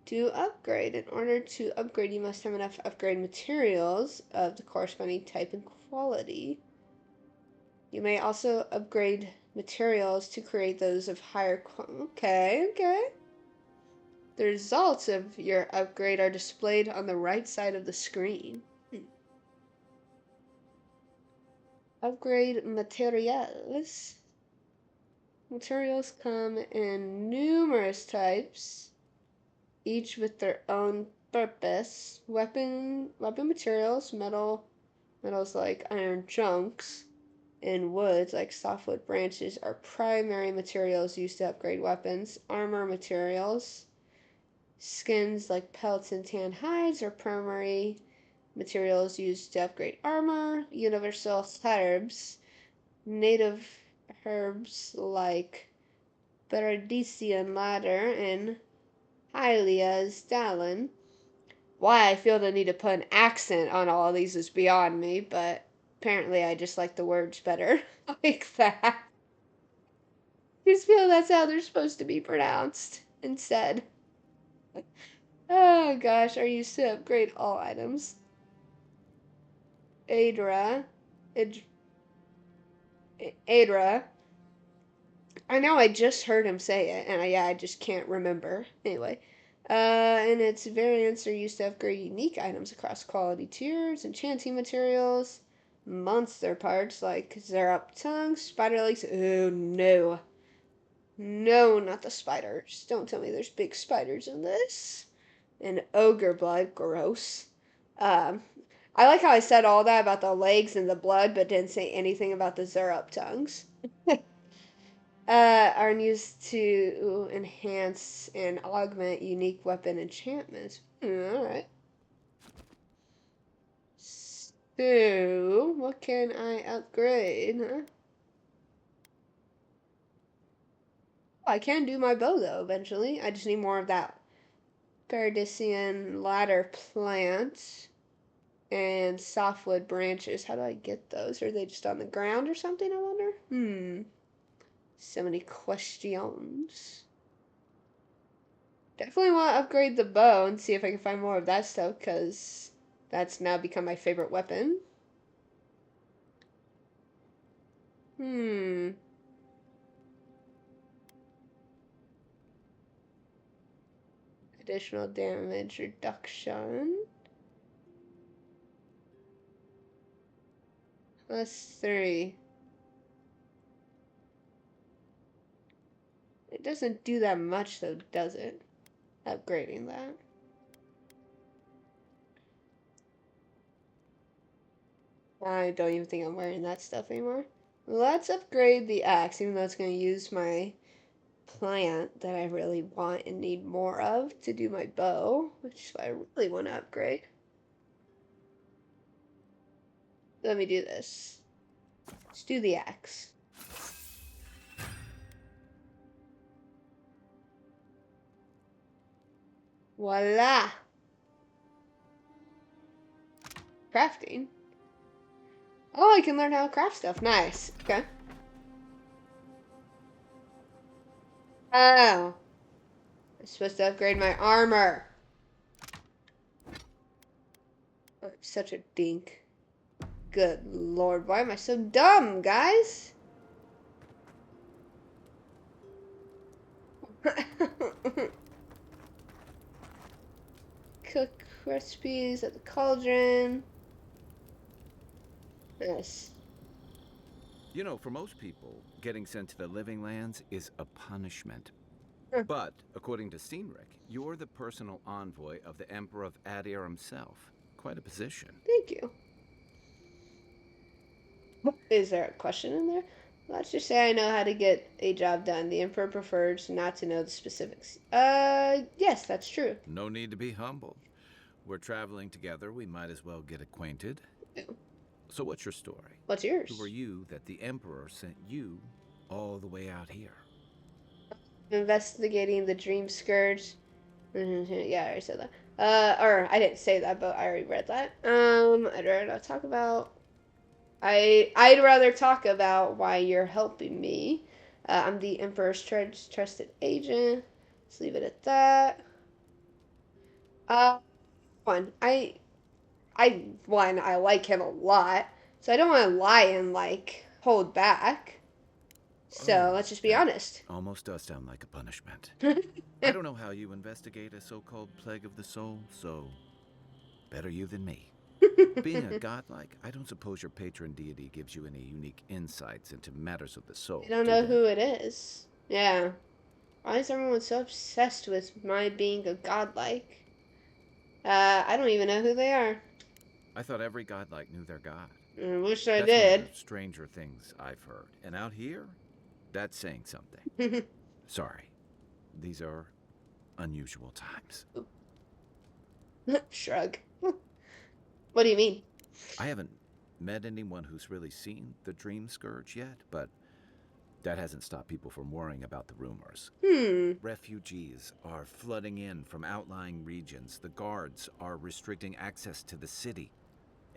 to upgrade. In order to upgrade, you must have enough upgrade materials of the corresponding type and quality. You may also upgrade materials to create those of higher quality. Okay. The results of your upgrade are displayed on the right side of the screen. Upgrade materials. Materials come in numerous types, each with their own purpose. Weapon materials, metals like iron chunks, and woods like softwood branches are primary materials used to upgrade weapons. Armor materials, skins like pelts and tan hides are primary materials used to upgrade armor. Universal herbs, native herbs like Paradisian ladder and Hylia's Dallin. Why I feel the need to put an accent on all of these is beyond me, but apparently I just like the words better. Like that. Just feel that's how they're supposed to be pronounced instead. Oh gosh, are used to upgrade all items. Adra. Adra. I know I just heard him say it, and I just can't remember. Anyway. And its variants are used to upgrade unique items across quality tiers, enchanting materials, monster parts like Zerup tongue, spider legs. Oh no. No, not the spiders. Don't tell me there's big spiders in this. And ogre blood. Gross. I like how I said all that about the legs and the blood, but didn't say anything about the Zerup tongues. Are used to enhance and augment unique weapon enchantments. Alright. So, what can I upgrade, huh? Oh, I can do my bow, though, eventually. I just need more of that Paradisian ladder plant and softwood branches. How do I get those? Are they just on the ground or something, I wonder? So many questions. Definitely want to upgrade the bow and see if I can find more of that stuff, because that's now become my favorite weapon. Additional damage reduction. +3. It doesn't do that much though, does it? Upgrading that. I don't even think I'm wearing that stuff anymore. Let's upgrade the axe, even though it's going to use my plant that I really want and need more of to do my bow, which I really want to upgrade. Let me do this. Let's do the axe. Voila! Crafting. Oh, I can learn how to craft stuff. Nice. Okay. Oh. I'm supposed to upgrade my armor. Oh, I'm such a dink. Good lord, why am I so dumb, guys? Cook recipes at the cauldron. Yes. You know, for most people, getting sent to the Living Lands is a punishment. Huh. But, according to Cynric, you're the personal envoy of the Emperor of Adir himself. Quite a position. Thank you. Is there a question in there? Let's just say I know how to get a job done. The Emperor prefers not to know the specifics. Yes, that's true. No need to be humble. We're traveling together, we might as well get acquainted. Ew. So what's your story? What's yours? Who are you that the Emperor sent you all the way out here? Investigating the Dream Scourge. Yeah, I already said that. Or I didn't say that, but I already read that. I'd rather not talk about. I'd rather talk about why you're helping me. I'm the Emperor's trusted agent. Let's leave it at that. One, I like him a lot, so I don't want to lie and like hold back. So let's just be honest. Almost does sound like a punishment. I don't know how you investigate a so-called plague of the soul, so better you than me. Being a godlike, I don't suppose your patron deity gives you any unique insights into matters of the soul. I don't know who it is. Yeah. Why is everyone so obsessed with my being a godlike? I don't even know who they are. I thought every godlike knew their god. I wish I That's did. one of the stranger things I've heard. And out here, that's saying something. Sorry. These are unusual times. Shrug. What do you mean? I haven't met anyone who's really seen the Dream Scourge yet, but that hasn't stopped people from worrying about the rumors. Refugees are flooding in from outlying regions. The guards are restricting access to the city.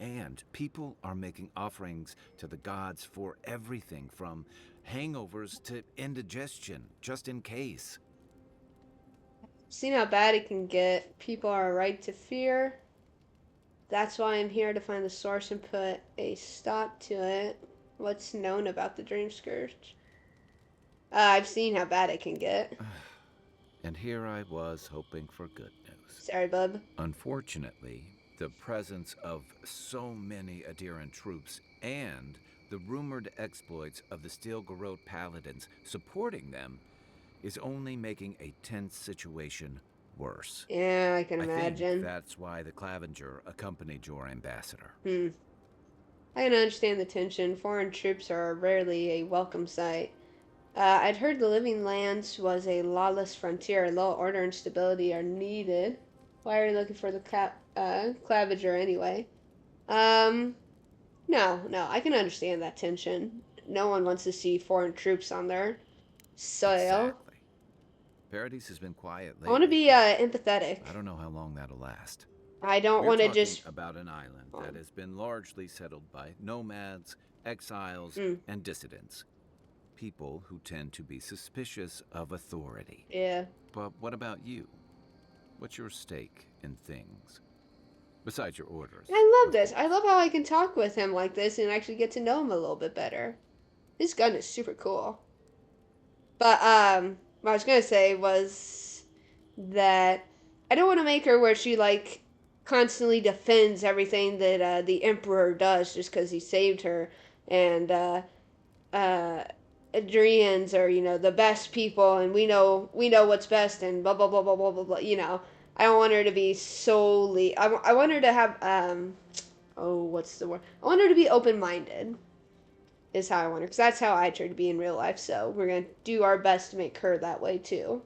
And people are making offerings to the gods for everything from hangovers to indigestion, just in case. Seen how bad it can get. People are right to fear. That's why I'm here to find the source and put a stop to it. What's known about the Dream Scourge? I've seen how bad it can get. And here I was hoping for good news. Sorry, bub. Unfortunately, the presence of so many Adiran troops and the rumored exploits of the Steel Garrote paladins supporting them is only making a tense situation worse. Yeah, I can imagine. Think that's why the Clavenger accompanied your ambassador. I can understand the tension. Foreign troops are rarely a welcome sight. I'd heard the Living Lands was a lawless frontier. Law, order, and stability are needed. Why are you looking for the Clavager anyway? No, I can understand that tension. No one wants to see foreign troops on their soil. Exactly. Paradise has been quiet lately. I want to be empathetic. I don't know how long that'll last. I don't want to just... about an island that has been largely settled by nomads, exiles, and dissidents. People who tend to be suspicious of authority. Yeah. But what about you? What's your stake in things? Besides your orders. I love this. I love how I can talk with him like this and actually get to know him a little bit better. This gun is super cool. But, what I was going to say was that I don't want to make her where she, like, constantly defends everything that, the Emperor does just because he saved her. And, Adrians are, you know, the best people and we know what's best and blah, blah, blah, blah, blah, blah, blah, you know. I don't want her to be solely, I want her to have, what's the word? I want her to be open-minded. Is how I want her, because that's how I try to be in real life, so we're going to do our best to make her that way, too.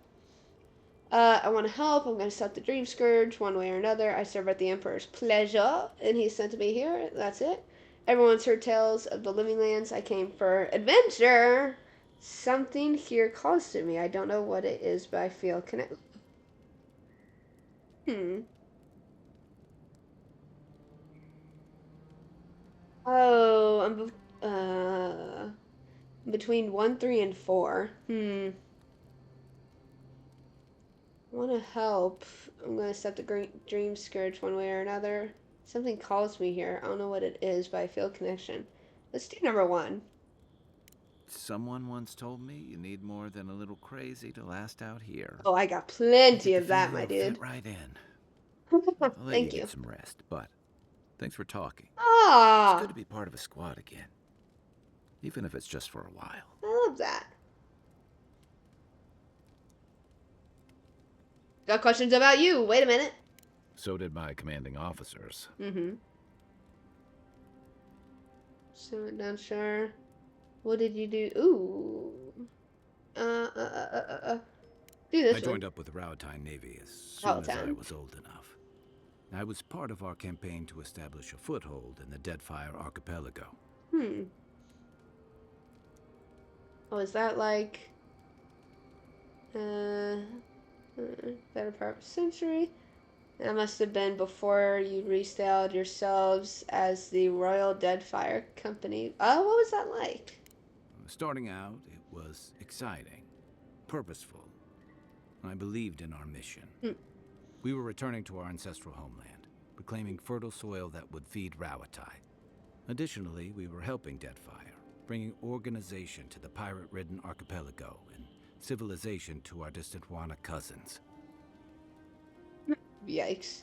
I want to help. I'm going to stop the Dream Scourge one way or another. I serve at the Emperor's pleasure, and he sent me here. That's it. Everyone's heard tales of the Living Lands. I came for adventure. Something here calls to me. I don't know what it is, but I feel connected. Oh, I'm between 1, 3, and 4. I want to help. I'm going to set the Dream Scourge one way or another. Something calls me here. I don't know what it is, but I feel connection. Let's do number 1. Someone once told me you need more than a little crazy to last out here. Oh, I got plenty of that, my dude. Fit right in. I'll let Thank you you. get some rest, but thanks for talking. Ah, It's good to be part of a squad again. Even if it's just for a while. I love that. Got questions about you. Wait a minute. So did my commanding officers. So not sure. What did you do? Ooh. Do this I joined one. up with the Rowtine Navy as soon as I Rowtine. was old enough. I was part of our campaign to establish a foothold in the Deadfire Archipelago. Oh, is that like... better part of a century? That must have been before you restyled yourselves as the Royal Deadfire Company. Oh, what was that like? Starting out, it was exciting, purposeful. I believed in our mission. We were returning to our ancestral homeland, reclaiming fertile soil that would feed Rowtine. Additionally, we were helping Deadfire, bringing organization to the pirate-ridden archipelago and civilization to our distant Wana cousins. Yikes.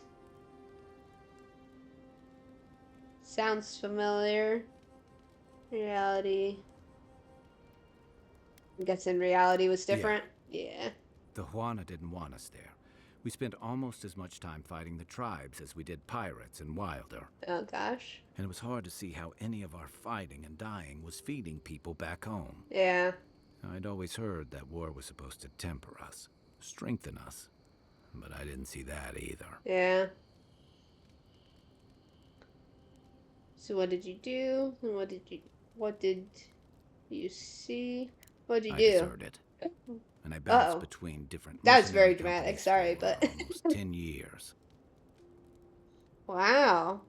Sounds familiar. Reality. I guess in reality was different. Yeah. The Juana didn't want us there. We spent almost as much time fighting the tribes as we did pirates and Wilder. Oh gosh. And it was hard to see how any of our fighting and dying was feeding people back home. Yeah. I'd always heard that war was supposed to temper us, strengthen us. But I didn't see that either. Yeah. So what did you do? And what did you see? What did you do? I deserted. And I bounced between different... That's very mercenary dramatic, companies sorry, for but... almost 10 years. Wow.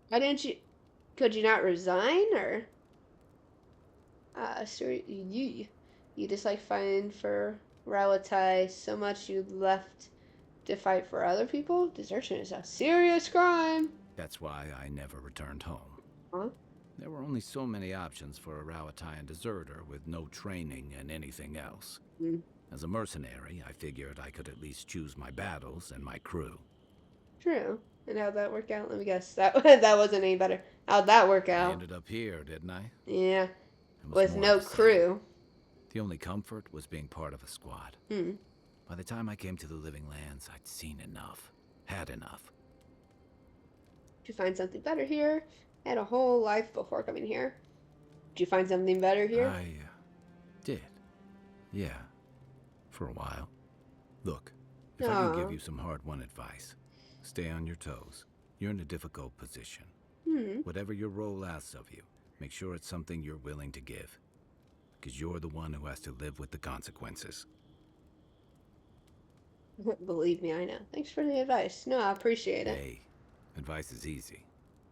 Why didn't you... Could you not resign, or... So you just like fighting for Rowtine so much you left to fight for other people? Desertion is a serious crime. That's why I never returned home. Huh? There were only so many options for a Rowtine deserter with no training and anything else. As a mercenary, I figured I could at least choose my battles and my crew. True. And how'd that work out? Let me guess. That wasn't any better. How'd that work I out? ended up here, didn't I? Yeah. It was With more no of the same. crew. The only comfort was being part of a squad. By the time I came to the Living Lands, I'd seen enough. Had enough. To find something better here. I had a whole life before coming here. Did you find something better here? I did. Yeah. For a while. Look, if I can give you some hard-won advice, stay on your toes. You're in a difficult position. Whatever your role asks of you, make sure it's something you're willing to give. Because you're the one who has to live with the consequences. Believe me, I know. Thanks for the advice. No, I appreciate it. Hey, advice is easy.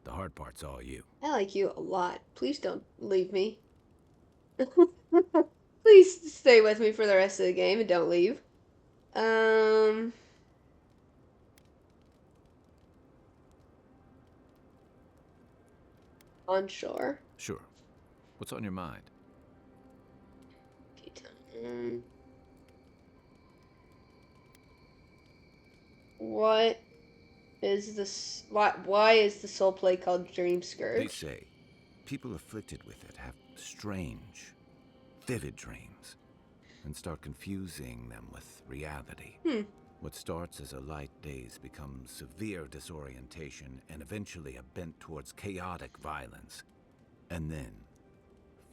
The hard part's all you. I like you a lot. Please don't leave me. Please stay with me for the rest of the game and don't leave. Onshore. Sure. What's on your mind? What is this? Why is the soul plate called Dream Scourge? They say people afflicted with it have strange, vivid dreams and start confusing them with reality. What starts as a light daze becomes severe disorientation and eventually a bent towards chaotic violence. And then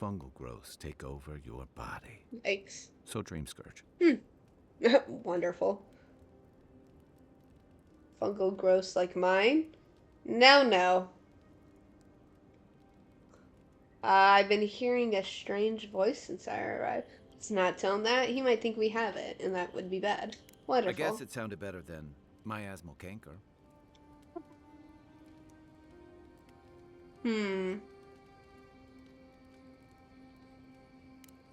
fungal growths take over your body. Yikes. So Dream Scourge. Wonderful. Fungal growths like mine? No. I've been hearing a strange voice since I arrived. Let's not tell him that. He might think we have it, and that would be bad. Wonderful. I guess it sounded better than miasmal canker.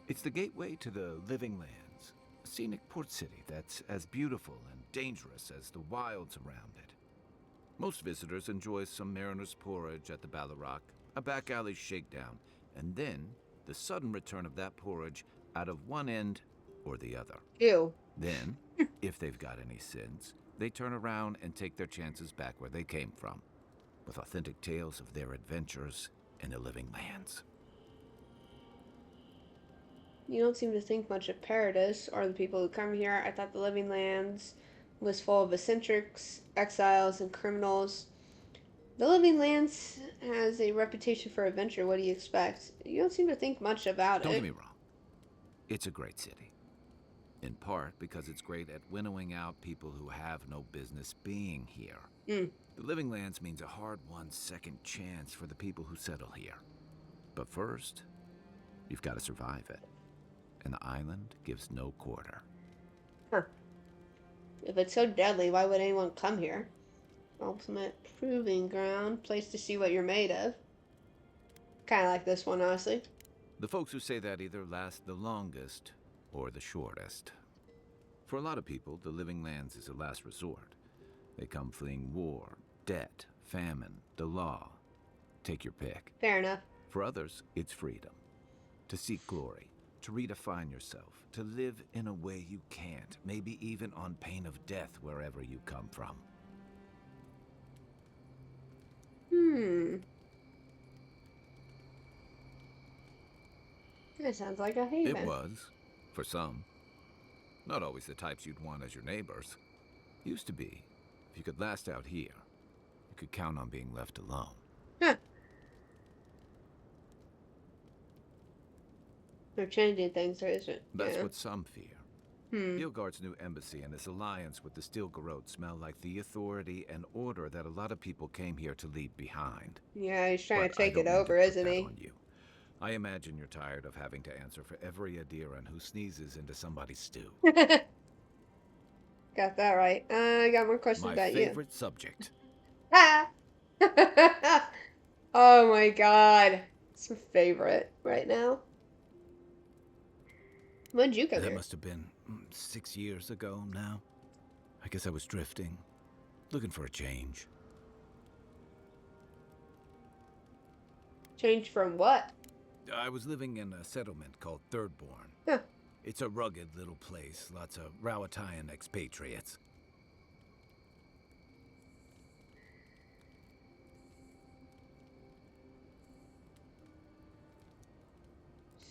It's the gateway to the Living Lands, a scenic port city that's as beautiful and dangerous as the wilds around it. Most visitors enjoy some mariner's porridge at the Ballarrock, a back alley shakedown, and then the sudden return of that porridge out of one end or the other. Ew. Then, if they've got any sense, they turn around and take their chances back where they came from, with authentic tales of their adventures in the Living Lands. You don't seem to think much of Paradis or the people who come here. I thought the Living Lands was full of eccentrics, exiles, and criminals. The Living Lands has a reputation for adventure. What do you expect? You don't seem to think much about Don't it. get me wrong. It's a great city. In part because it's great at winnowing out people who have no business being here. The Living Lands means a hard-won second chance for the people who settle here. But first, you've got to survive it. And the island gives no quarter. If it's so deadly, why would anyone come here? Ultimate proving ground. Place to see what you're made of. Kind of like this one, honestly. The folks who say that either last the longest or the shortest. For a lot of people, the Living Lands is a last resort. They come fleeing war, debt, famine, the law. Take your pick. Fair enough. For others, it's freedom. To seek glory, to redefine yourself, to live in a way you can't, maybe even on pain of death wherever you come from. That sounds like a haven. It was, for some. Not always the types you'd want as your neighbors. Used to be. If you could last out here, you could count on being left alone. They're changing things, isn't it? That's what some fear. Nilfgaard's new embassy and his alliance with the Steel Garrote smell like the authority and order that a lot of people came here to leave behind. Yeah, he's trying But to take I it don't mean over, to put isn't that he? on you. I imagine you're tired of having to answer for every Adiran who sneezes into somebody's stew. Got that right. I got more questions My about favorite subject. Ha! Oh my god. It's my favorite right now. When did you come That here? must have been 6 years ago now. I guess I was drifting, looking for a change. Change from what? I was living in a settlement called Thirdborn. Huh. It's a rugged little place, lots of Rawatayan expatriates.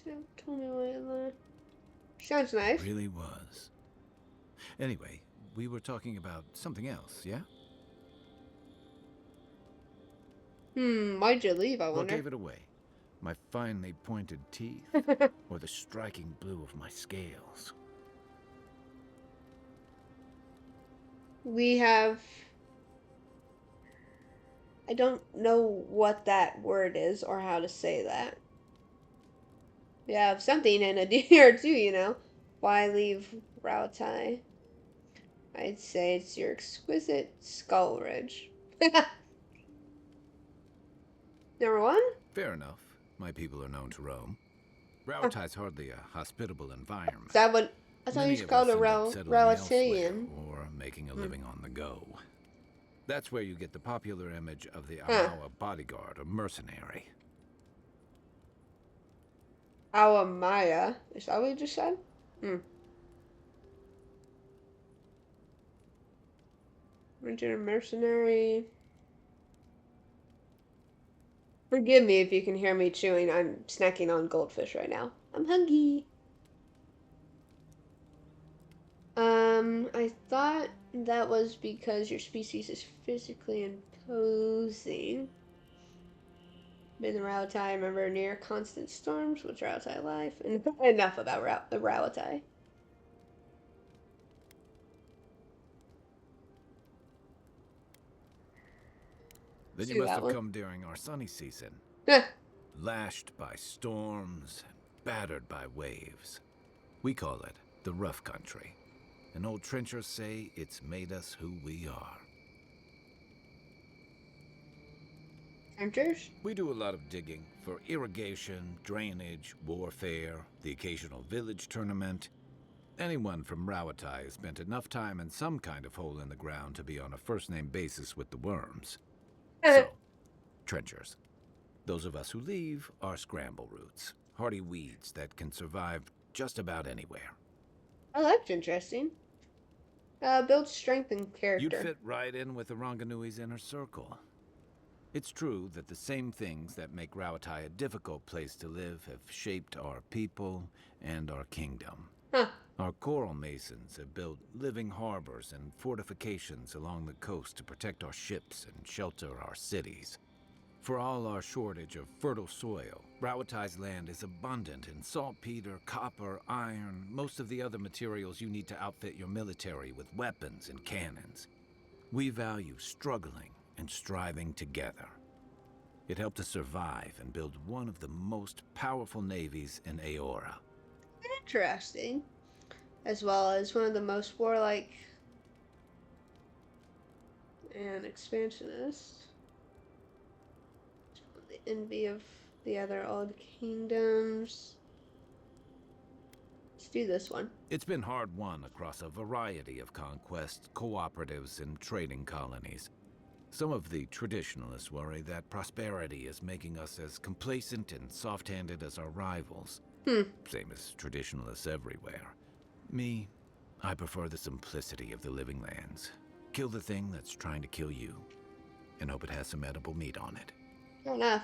So, tell me what you like. Sounds nice. Really was. Anyway, we were talking about something else, yeah? Why'd you leave, I What wonder? gave it away? my finely pointed teeth, or the striking blue of my scales? We have... I don't know what that word is or how to say that. We have something in a deer too, you know. Why leave Rautai? I'd say it's your exquisite skull ridge. Number one? Fair enough. My people are known to roam. Rautai's hardly a hospitable environment. Is that what... I thought Many you of called us a end up settling elsewhere Rauatian. or making a living on the go. That's where you get the popular image of the Amawa bodyguard or mercenary. Awamaya. Is that what you just said? Ranger mercenary. Forgive me if you can hear me chewing. I'm snacking on goldfish right now. I'm hungry. I thought that was because your species is physically imposing. Been the Rautai, remember near constant storms with Rautai life. And enough about the Rautai. Then you must have come during our sunny season. Lashed by storms and battered by waves. We call it the rough country. And old trenchers say it's made us who we are. Trenchers? We do a lot of digging for irrigation, drainage, warfare, the occasional village tournament. Anyone from Rautai has spent enough time in some kind of hole in the ground to be on a first-name basis with the worms. So, trenchers. Those of us who leave are scramble roots, hardy weeds that can survive just about anywhere. Oh, that's interesting. Build strength and character. You'd fit right in with the Ranganui's inner circle. It's true that the same things that make Rautai a difficult place to live have shaped our people and our kingdom. Our coral masons have built living harbors and fortifications along the coast to protect our ships and shelter our cities. For all our shortage of fertile soil, Rauatai's land is abundant in saltpeter, copper, iron, most of the other materials you need to outfit your military with weapons and cannons. We value struggling and striving together. It helped us survive and build one of the most powerful navies in Eora. Interesting. As well as one of the most warlike and expansionist. The envy of the other old kingdoms. Let's do this one. It's been hard won across a variety of conquests, cooperatives, and trading colonies. Some of the traditionalists worry that prosperity is making us as complacent and soft-handed as our rivals. Same as traditionalists everywhere. Me, I prefer the simplicity of the living lands. Kill the thing that's trying to kill you, and hope it has some edible meat on it. Fair enough.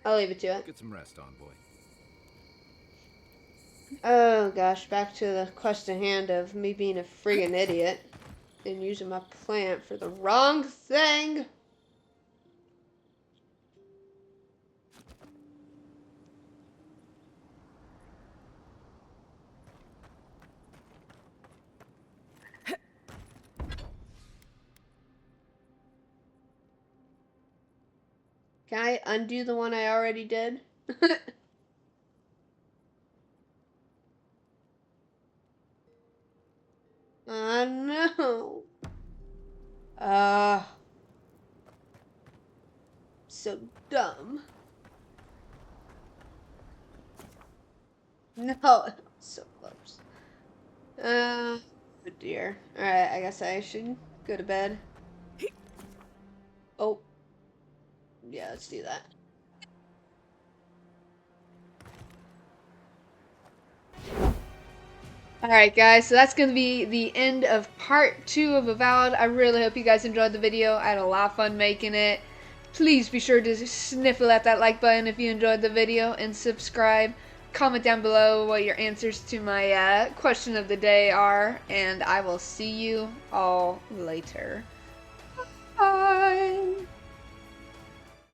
I'll leave it to it. Get some rest, envoy. Oh gosh, back to the quest at hand of me being a friggin' idiot and using my plant for the wrong thing. Can I undo the one I already did? Oh no. So dumb. No, so close. Oh dear. Alright, I guess I should go to bed. Oh. Yeah, let's do that. Alright guys, so that's going to be the end of part 2 of Avowed. I really hope you guys enjoyed the video. I had a lot of fun making it. Please be sure to sniffle at that like button if you enjoyed the video and subscribe. Comment down below what your answers to my question of the day are, and I will see you all later.